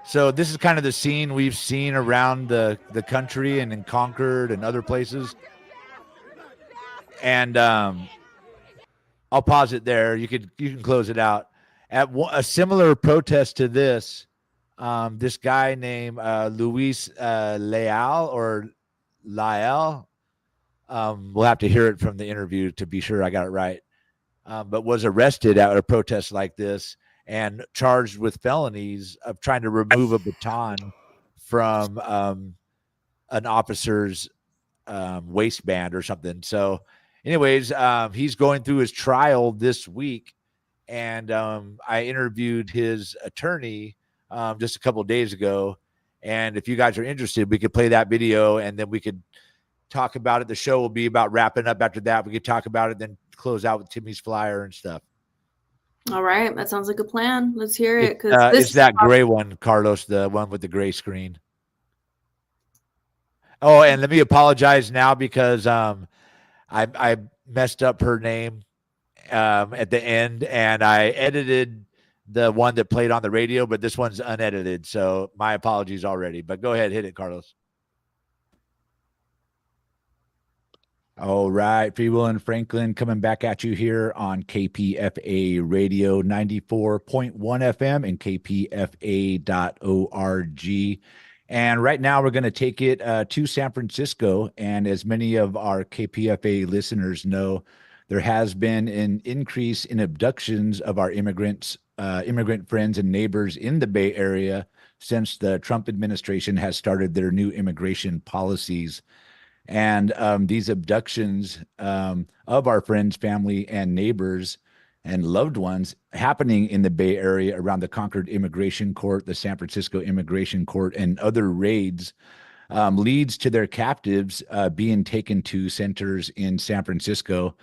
Speaker 2: So this is kind of the scene we've seen around the country and in Concord and other places. And I'll pause it there. You can close it out. At a similar protest to this, this guy named Luis Leal. We'll have to hear it from the interview to be sure I got it right. But was arrested at a protest like this and charged with felonies of trying to remove a baton from an officer's waistband or something. So anyways, he's going through his trial this week. And I interviewed his attorney just a couple of days ago. And if you guys are interested, we could play that video and then we could talk about it. The show will be about wrapping up after that. We could talk about it, then close out with Timmy's flyer and stuff.
Speaker 1: All right. That sounds like a plan. Let's hear it.
Speaker 2: It's that gray one, Carlos, the one with the gray screen. Oh, and let me apologize now because I messed up her name at the end, and I edited the one that played on the radio, but this one's unedited. So my apologies already. But go ahead, hit it, Carlos. All right, Free Will and Franklin coming back at you here on KPFA Radio 94.1 FM and KPFA.org. And right now we're going to take it to San Francisco. And as many of our KPFA listeners know, there has been an increase in abductions of our immigrant friends and neighbors in the Bay Area since the Trump administration has started their new immigration policies. And these abductions of our friends, family, and neighbors and loved ones happening in the Bay Area around the Concord Immigration Court, the San Francisco Immigration Court, and other raids leads to their captives being taken to centers in San Francisco.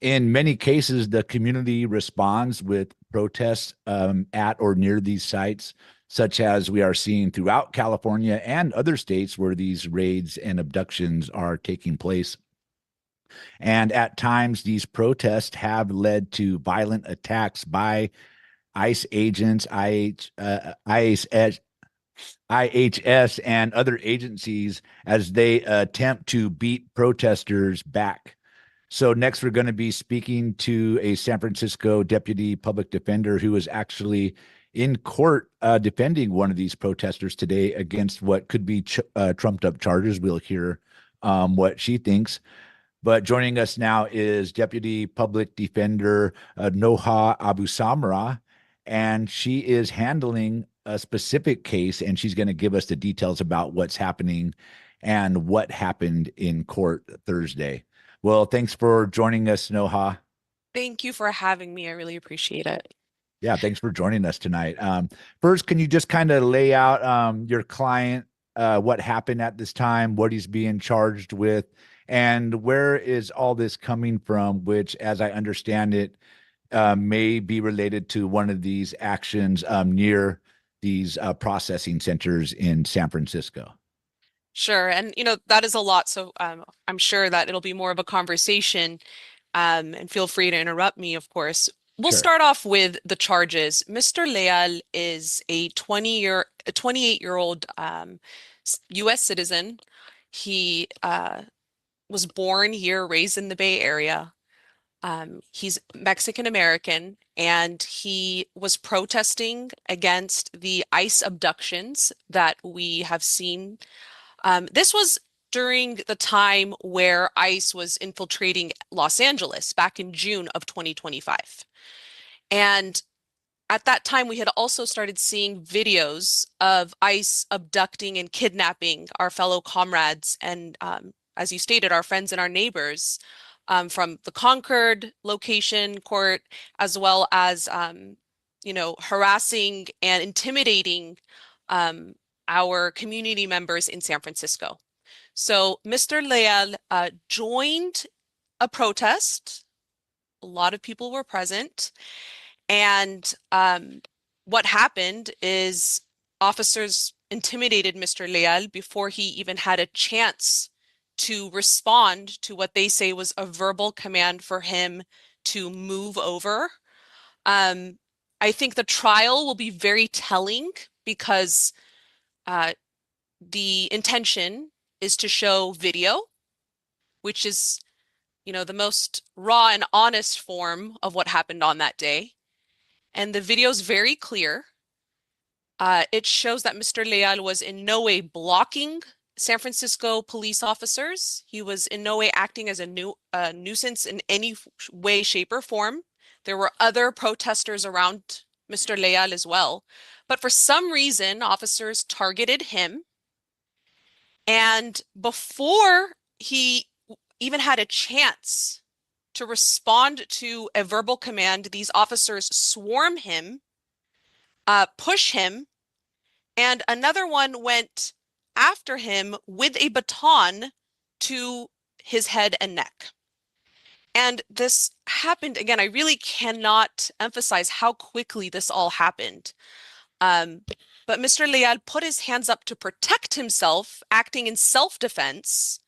Speaker 2: In many cases, the community responds with protests at or near these sites, such as we are seeing throughout California and other states where these raids and abductions are taking place. And at times, these protests have led to violent attacks by ICE agents, IHS, and other agencies as they attempt to beat protesters back. So next, we're going to be speaking to a San Francisco deputy public defender who is actually in court defending one of these protesters today against what could be trumped up charges. We'll hear what she thinks. But joining us now is Deputy Public Defender Noha Abusamra, and she is handling a specific case, and she's going to give us the details about what's happening and what happened in court Thursday. Well, thanks for joining us, Noha.
Speaker 9: Thank you for having me. I really appreciate it.
Speaker 2: Yeah, thanks for joining us tonight. First, can you just kind of lay out your client, what happened at this time, what he's being charged with, and where is all this coming from, which, as I understand it, may be related to one of these actions near these processing centers in San Francisco?
Speaker 9: Sure. And, that is a lot. So I'm sure that it'll be more of a conversation, and feel free to interrupt me, of course. We'll
Speaker 2: Sure.
Speaker 9: start off with the charges. Mr. Leal is a 28-year-old U.S. citizen. He was born here, raised in the Bay Area. He's Mexican American, and he was protesting against the ICE abductions that we have seen. This was during the time where ICE was infiltrating Los Angeles back in June of 2025. And at that time, we had also started seeing videos of ICE abducting and kidnapping our fellow comrades and, as you stated, our friends and our neighbors from the Concord location court, as well as, harassing and intimidating our community members in San Francisco. So Mr. Leal joined a protest. A lot of people were present. And what happened is officers intimidated Mr. Leal before he even had a chance to respond to what they say was a verbal command for him to move over. I think the trial will be very telling because the intention is to show video, which is, the most raw and honest form of what happened on that day. And the video is very clear. It shows that Mr. Leal was in no way blocking San Francisco police officers. He was in no way acting as a nuisance in any way, shape, or form. There were other protesters around Mr. Leal as well. But for some reason, officers targeted him. And before he even had a chance to respond to a verbal command, these officers swarm him, push him, and another one went after him with a baton to his head and neck. And this happened, again, I really cannot emphasize how quickly this all happened. But Mr. Leal put his hands up to protect himself, acting in self-defense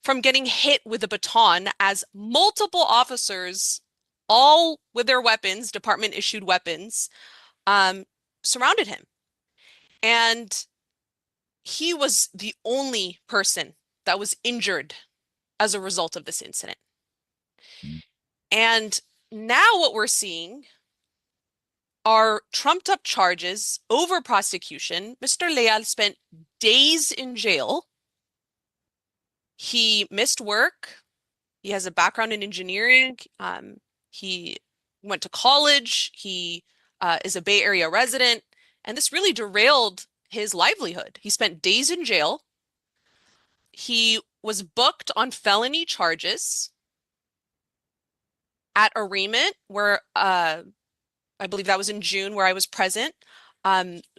Speaker 9: from getting hit with a baton as multiple officers all with their weapons, department issued weapons, surrounded him. And he was the only person that was injured as a result of this incident. And now what we're seeing are trumped up charges over prosecution. Mr. Leal spent days in jail. He missed work. He has a background in engineering. He went to college. He is a Bay Area resident. And this really derailed his livelihood. He spent days in jail. He was booked on felony charges at arraignment, where I believe that was in June, where I was present.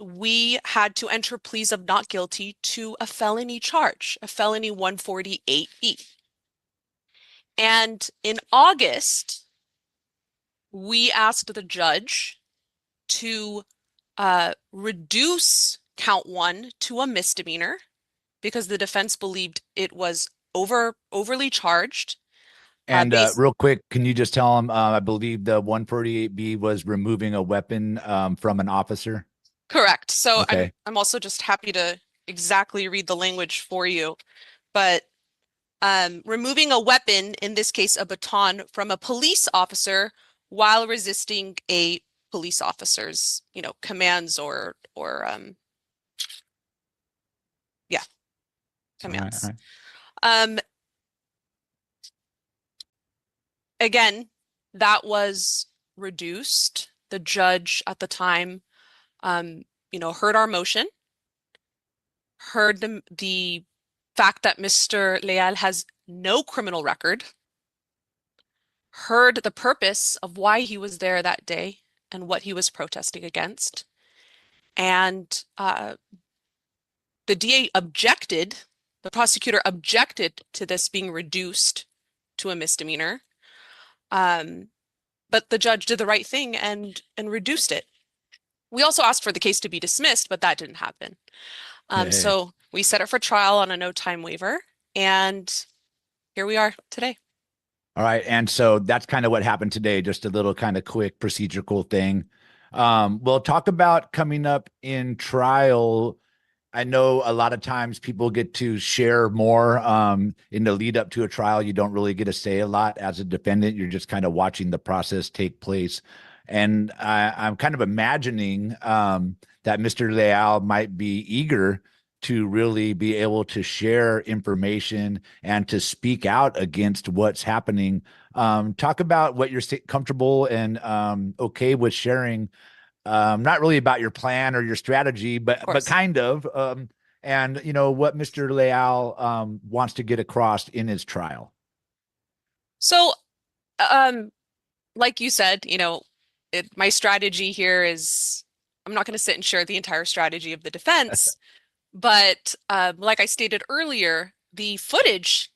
Speaker 9: We had to enter pleas of not guilty to a felony charge, a felony 148E. And in August, we asked the judge to reduce count 1 to a misdemeanor because the defense believed it was overly charged.
Speaker 2: And real quick, can you just tell him, I believe the 148B was removing a weapon from an officer?
Speaker 9: Correct. So
Speaker 2: Okay.
Speaker 9: I'm also just happy to exactly read the language for you. But removing a weapon, in this case a baton, from a police officer while resisting a police officer's, commands or commands.
Speaker 2: All right.
Speaker 9: Again, that was reduced. The judge at the time, heard our motion, heard the fact that Mr. Leal has no criminal record, heard the purpose of why he was there that day and what he was protesting against. And the DA objected, the prosecutor objected to this being reduced to a misdemeanor. But the judge did the right thing and reduced it. We also asked for the case to be dismissed, but that didn't happen. So we set it for trial on a no time waiver, and here we are today.
Speaker 2: All right. And so that's kind of what happened today. Just a little kind of quick procedural thing. We'll talk about coming up in trial. I know a lot of times people get to share more in the lead up to a trial. You don't really get to say a lot as a defendant. You're just kind of watching the process take place. And I'm kind of imagining that Mr. Leal might be eager to really be able to share information and to speak out against what's happening. Talk about what you're comfortable and okay with sharing. Not really about your plan or your strategy, but kind of, and what Mr. Leal wants to get across in his trial.
Speaker 9: So, like you said, my strategy here is I'm not going to sit and share the entire strategy of the defense, but like I stated earlier, the footage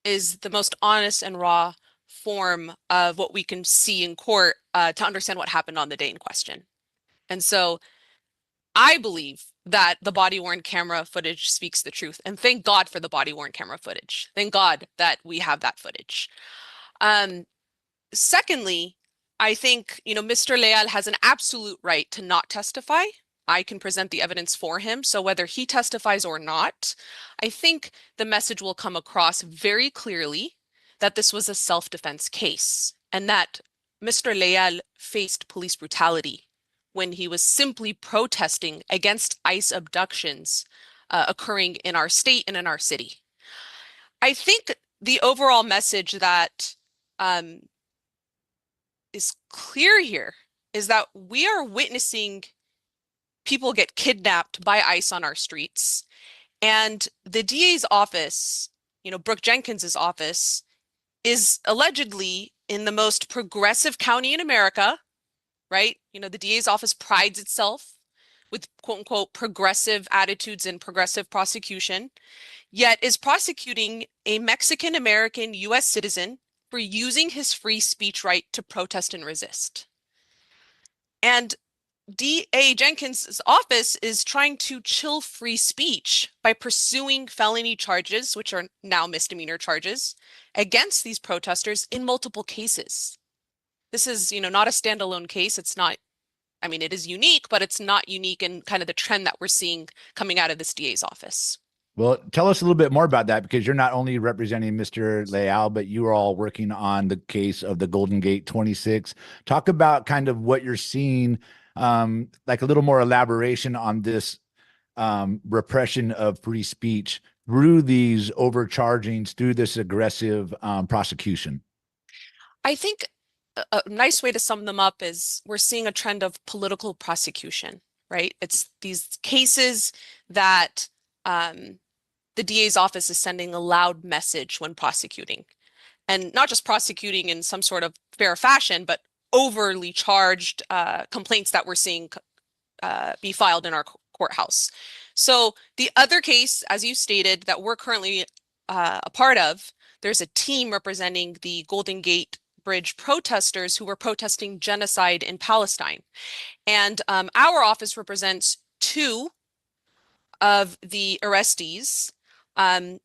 Speaker 9: is the most honest and raw form of what we can see in court to understand what happened on the day in question. And so I believe that the body-worn camera footage speaks the truth. And thank God for the body-worn camera footage. Thank God that we have that footage. Secondly, I think, Mr. Leal has an absolute right to not testify. I can present the evidence for him. So whether he testifies or not, I think the message will come across very clearly that this was a self-defense case and that Mr. Leal faced police brutality when he was simply protesting against ICE abductions occurring in our state and in our city. I think the overall message that is clear here is that we are witnessing people get kidnapped by ICE on our streets. And the DA's office, Brooke Jenkins's office, is allegedly in the most progressive county in America, right? The DA's office prides itself with quote unquote progressive attitudes and progressive prosecution, yet is prosecuting a Mexican American US citizen for using his free speech right to protest and resist. And DA Jenkins' office is trying to chill free speech by pursuing felony charges, which are now misdemeanor charges, against these protesters in multiple cases. this is, not a standalone case. It's not, I mean, it is unique, but it's not unique in kind of the trend that we're seeing coming out of this DA's office.
Speaker 2: Well, tell us a little bit more about that, because you're not only representing Mr. Leal, but you are all working on the case of the Golden Gate 26. Talk about kind of what you're seeing, like a little more elaboration on this repression of free speech through these overchargings, through this aggressive prosecution.
Speaker 9: I think a nice way to sum them up is we're seeing a trend of political prosecution, right? It's these cases that the DA's office is sending a loud message when prosecuting, and not just prosecuting in some sort of fair fashion, but overly charged complaints that we're seeing be filed in our courthouse. So the other case, as you stated, that we're currently a part of, there's a team representing the Golden Gate Bridge protesters who were protesting genocide in Palestine. And our office represents 2 of the arrestees. I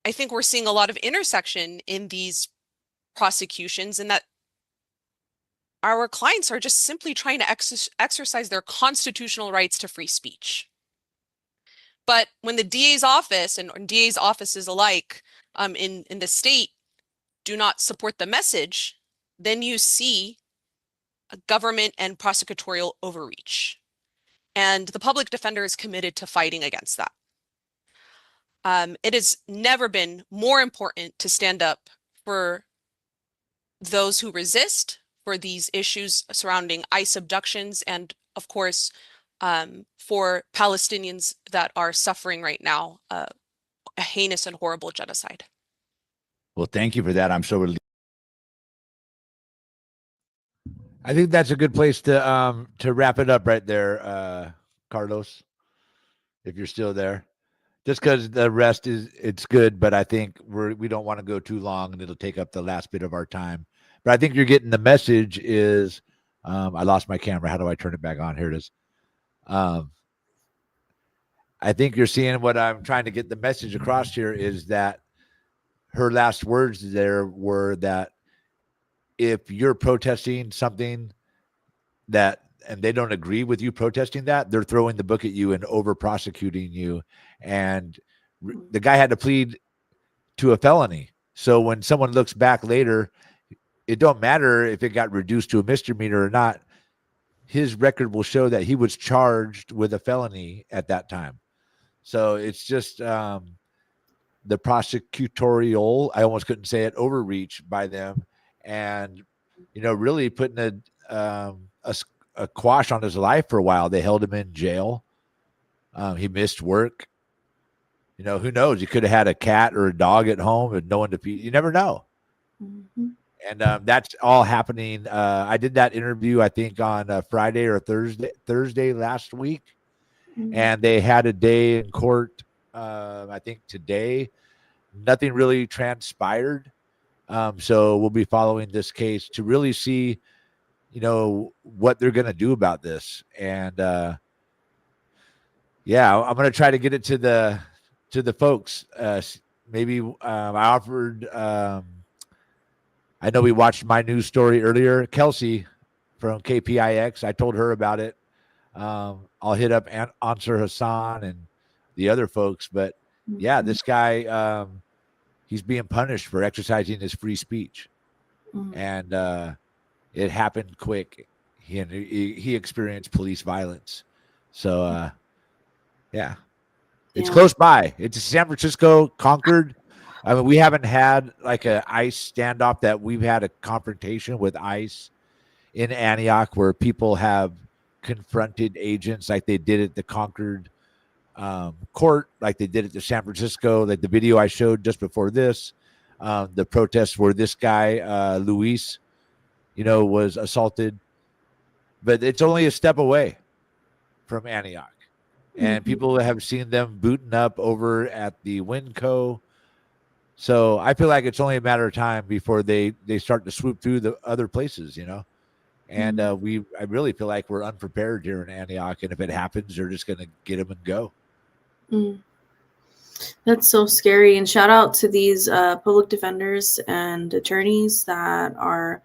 Speaker 9: think we're seeing a lot of intersection in these prosecutions, and that our clients are just simply trying to exercise their constitutional rights to free speech. But when the DA's office and DA's offices alike in the state do not support the message, then you see a government and prosecutorial overreach. And the public defender is committed to fighting against that. It has never been more important to stand up for those who resist, for these issues surrounding ICE abductions, and of course, for Palestinians that are suffering right now a heinous and horrible genocide.
Speaker 2: Well, thank you for that. I'm so relieved. I think that's a good place to wrap it up right there, Carlos, if you're still there. Just because the rest it's good, but I think we don't want to go too long, and it'll take up the last bit of our time. But I think you're getting the message is, I lost my camera. How do I turn it back on? Here it is. I think you're seeing what I'm trying to get the message across here is that her last words there were that if you're protesting something and they don't agree with you protesting that, they're throwing the book at you and over prosecuting you. And the guy had to plead to a felony. So when someone looks back later, it don't matter if it got reduced to a misdemeanor or not. His record will show that he was charged with a felony at that time. So it's just the prosecutorial, I almost couldn't say it, overreach by them, and really putting a quash on his life for a while. They held him in jail. He missed work. Who knows? He could have had a cat or a dog at home and no one to feed. You never know.
Speaker 1: Mm-hmm.
Speaker 2: And that's all happening. I did that interview, I think, on Friday or Thursday last week. Mm-hmm. And they had a day in court, I think today. Nothing really transpired. So we'll be following this case to really see, what they're going to do about this. And I'm going to try to get it to the folks. Maybe I offered, I know we watched my news story earlier. Kelsey from KPIX, I told her about it. I'll hit up Ansar Hassan and the other folks. But yeah, this guy, he's being punished for exercising his free speech. Mm-hmm. And it happened quick. He experienced police violence. So, yeah. It's close by. It's San Francisco, Concord. I mean, we haven't had like a ICE standoff that we've had a confrontation with ICE in Antioch where people have confronted agents like they did at the Concord court, like they did at the San Francisco, like the video I showed just before this, the protests where this guy, Luis, was assaulted. But it's only a step away from Antioch. And people have seen them booting up over at the Winco. So I feel like it's only a matter of time before they start to swoop through the other places, And I really feel like we're unprepared here in Antioch. And if it happens, they're just going to get them and go.
Speaker 1: That's so scary. And shout out to these public defenders and attorneys that are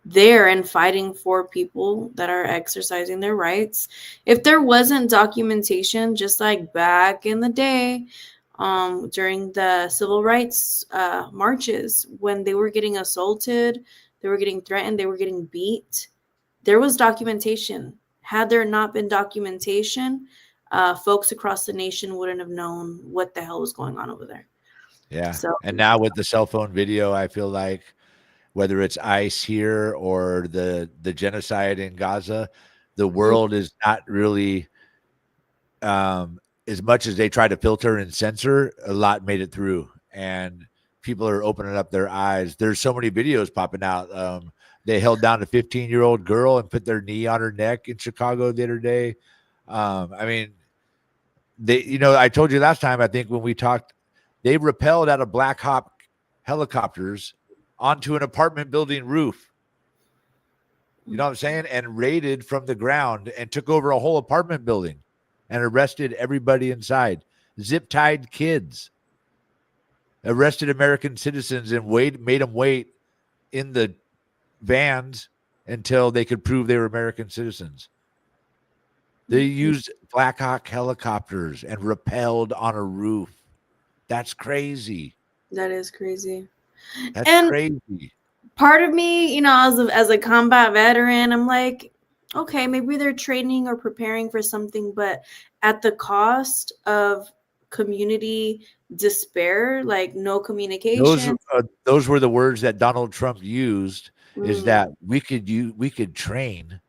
Speaker 1: there and fighting for people that are exercising their rights. If there wasn't documentation, just like back in the day, during the civil rights marches, when they were getting assaulted, they were getting threatened, they were getting beat, there was documentation. Had there not been documentation, folks across the nation wouldn't have known what the hell was going on over there.
Speaker 2: Yeah.
Speaker 1: So,
Speaker 2: And now with the cell phone video, I feel like whether it's ICE here or the genocide in Gaza, the world is not really as much as they try to filter and censor, a lot made it through, and people are opening up their eyes. There's so many videos popping out. They held down a 15-year-old girl and put their knee on her neck in Chicago the other day. I mean, I told you last time, I think when we talked, they rappelled out of Black Hawk helicopters onto an apartment building roof. You know what I'm saying? And raided from the ground and took over a whole apartment building and arrested everybody inside. Zip-tied kids. Arrested American citizens and made them wait in the vans until they could prove they were American citizens. They used Black Hawk helicopters and rappelled on a roof. That's crazy.
Speaker 1: that is crazy.
Speaker 2: That's
Speaker 1: And
Speaker 2: crazy.
Speaker 1: part of me, as a combat veteran, I'm like, okay, maybe they're training or preparing for something, but at the cost of community despair, like no communication.
Speaker 2: Those were the words that Donald Trump used. Is
Speaker 1: Mm.
Speaker 2: that we could train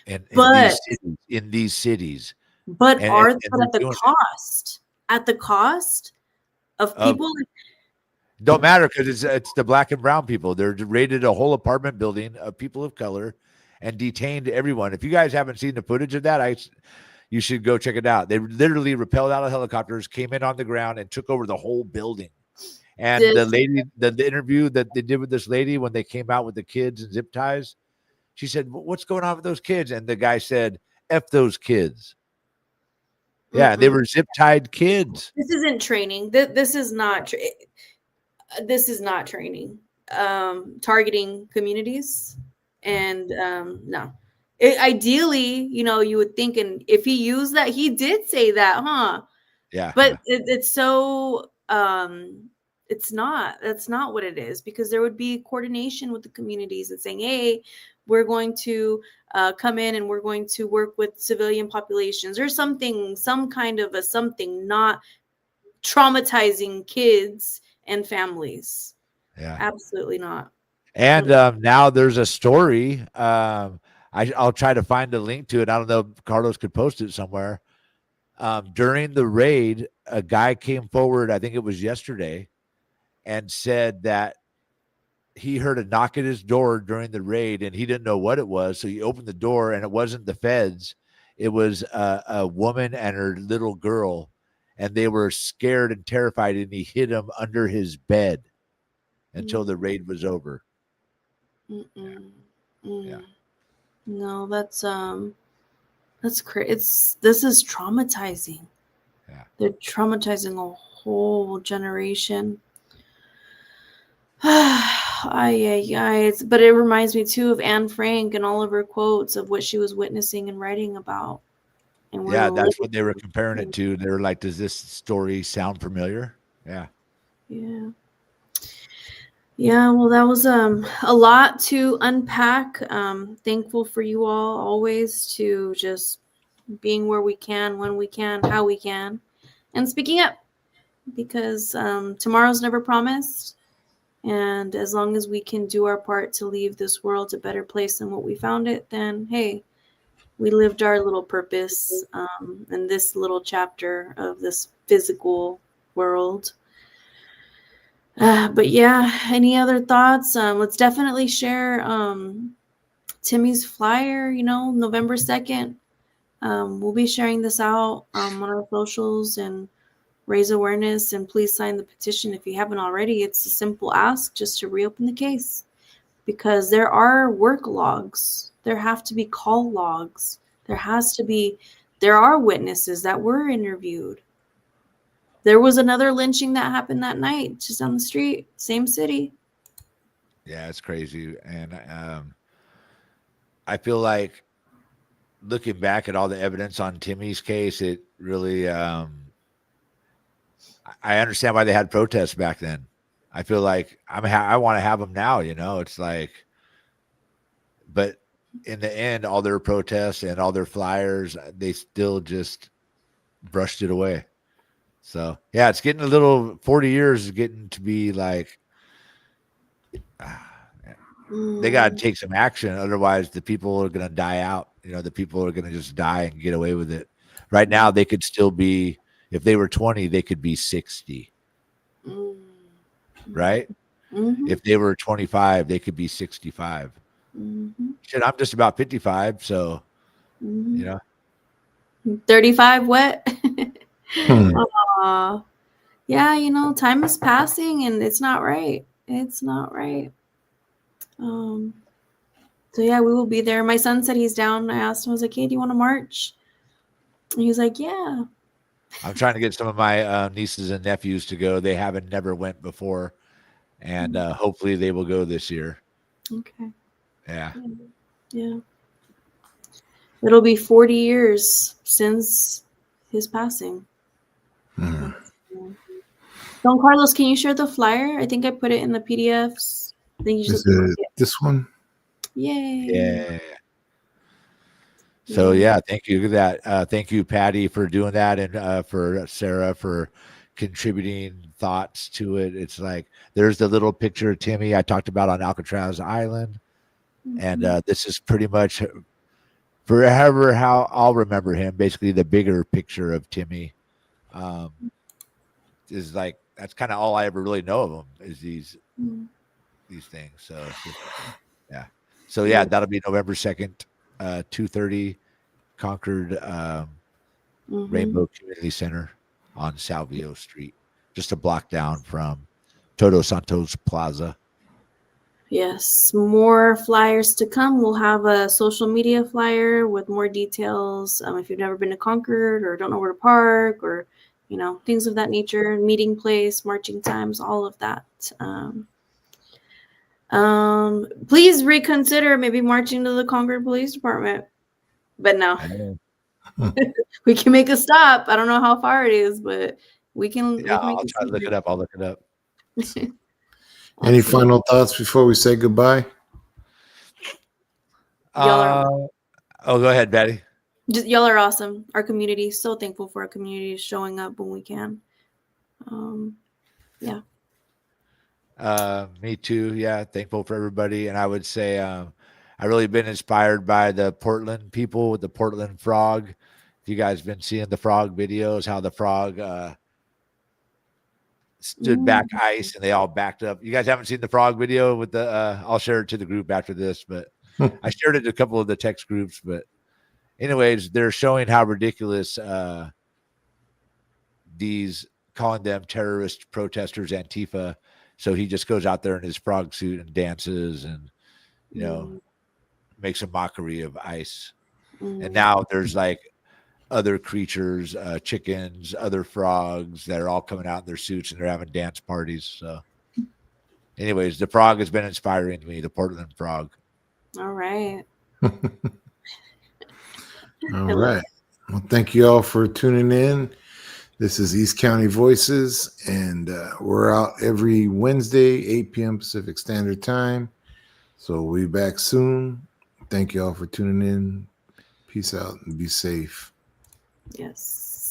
Speaker 2: in
Speaker 1: But
Speaker 2: these cities.
Speaker 1: but
Speaker 2: And-
Speaker 1: are
Speaker 2: and
Speaker 1: but at
Speaker 2: they're
Speaker 1: the
Speaker 2: doing it.
Speaker 1: cost of
Speaker 2: Of-
Speaker 1: people.
Speaker 2: Don't matter because it's the black and brown people. They're raided a whole apartment building of people of color and detained everyone. If you guys haven't seen the footage of that, you should go check it out. They literally rappelled out of helicopters, came in on the ground, and took over the whole building. And the lady, the interview that they did with this lady when they came out with the kids and zip ties, she said, "What's going on with those kids?" And the guy said, "F those kids." Yeah, they were zip tied kids.
Speaker 1: This isn't training. This is not. This is not training. Targeting communities, and no. Ideally, you would think, and if he used that, he did say that, huh?
Speaker 2: Yeah.
Speaker 1: But it's so. It's not. That's not what it is, because there would be coordination with the communities and saying, "Hey, we're going to come in and we're going to work with civilian populations," or something, some kind of a something, not traumatizing kids and families.
Speaker 2: Yeah.
Speaker 1: Absolutely not.
Speaker 2: And now there's a story. I'll try to find a link to it. I don't know if Carlos could post it somewhere. During the raid, a guy came forward, I think it was yesterday, and said that he heard a knock at his door during the raid and he didn't know what it was. So he opened the door and it wasn't the feds. It was a woman and her little girl, and they were scared and terrified, and he hid them under his bed until the raid was over.
Speaker 1: Yeah. No, that's crazy. This is traumatizing.
Speaker 2: Yeah.
Speaker 1: They're traumatizing a whole generation. But it reminds me too of Anne Frank and all of her quotes of what she was witnessing and writing about. And
Speaker 2: Yeah, that's what they were comparing it to. They were like, does this story sound familiar? Yeah.
Speaker 1: Yeah. Yeah, well, that was a lot to unpack. Thankful for you all always to just being where we can, when we can, how we can, and speaking up, because tomorrow's never promised. And as long as we can do our part to leave this world a better place than what we found it, then hey, we lived our little purpose in this little chapter of this physical world. But yeah, any other thoughts? Let's definitely share Timmy's flyer, November 2nd. We'll be sharing this out on our socials and raise awareness, and please sign the petition if you haven't already. It's a simple ask just to reopen the case, because there are work logs. There have to be call logs. There are witnesses that were interviewed. there was another lynching that happened that night, just down the street, same city.
Speaker 2: Yeah, it's crazy. And I feel like looking back at all the evidence on Timmy's case, it really, I understand why they had protests back then. I feel like I want to have them now, you know, it's like, but in the end, all their protests and all their flyers, they still just brushed it away. So yeah, it's getting a little, 40 years is getting to be like, they got to take some action. Otherwise the people are going to die out. You know, the people are going to just die and get away with it. Right now, they could still be, if they were 20, they could be 60. Right? If they were 25, they could be 65. Shit, I'm just about 55. So, you know,
Speaker 1: 35 wet. Yeah, you know, time is passing and it's not right. It's not right. So yeah, we will be there. My son said he's down. I asked him, I was like, hey, do you want to march? And he was like, yeah.
Speaker 2: I'm trying to get some of my nieces and nephews to go. They never went before. And hopefully they will go this year.
Speaker 1: Okay.
Speaker 2: Yeah.
Speaker 1: Yeah. It'll be 40 years since his passing. Don Carlos, can you share the flyer? I think I put it in the PDFs. I think you just
Speaker 3: this one.
Speaker 1: Yay.
Speaker 2: Yeah. So yeah, thank you for that. Thank you, Patty, for doing that, and for Sarah for contributing thoughts to it. It's like there's the little picture of Timmy I talked about on Alcatraz Island, and this is pretty much forever how I'll remember him. Basically, the bigger picture of Timmy is like that's kind of all I ever really know of him is these things. So yeah. So yeah, that'll be November 2nd, 2:30, Concord Rainbow Community Center on Salvio Street, just a block down from Todos Santos Plaza.
Speaker 1: Yes, more flyers to come. We'll have a social media flyer with more details. If you've never been to Concord or don't know where to park or, you know, things of that nature, meeting place, marching times, all of that. Please reconsider maybe marching to the Concord Police Department. But no, we can make a stop. I don't know how far it is, but we can.
Speaker 2: Yeah, I'll try to look it up. I'll look it up.
Speaker 3: Any final thoughts before we say goodbye?
Speaker 2: Oh, go ahead, Betty.
Speaker 1: Just y'all are awesome. Our community, so thankful for our community showing up when we can. Yeah.
Speaker 2: Me too. Yeah, thankful for everybody. And I would say I really been inspired by the Portland people with the Portland frog. If you guys been seeing the frog videos, how the frog stood back ice and they all backed up. You guys haven't seen the frog video with the I'll share it to the group after this, but I shared it to a couple of the text groups. But anyways, they're showing how ridiculous these calling them terrorist protesters, Antifa. So he just goes out there in his frog suit and dances and, you know, makes a mockery of ICE. And now there's like other creatures, chickens, other frogs that are all coming out in their suits and they're having dance parties. So anyways, the frog has been inspiring to me, the Portland frog.
Speaker 1: All right.
Speaker 3: All right. Well, thank you all for tuning in. This is East County Voices, and we're out every Wednesday, 8 p.m. Pacific Standard Time. So we'll be back soon. Thank you all for tuning in. Peace out and be safe.
Speaker 1: Yes.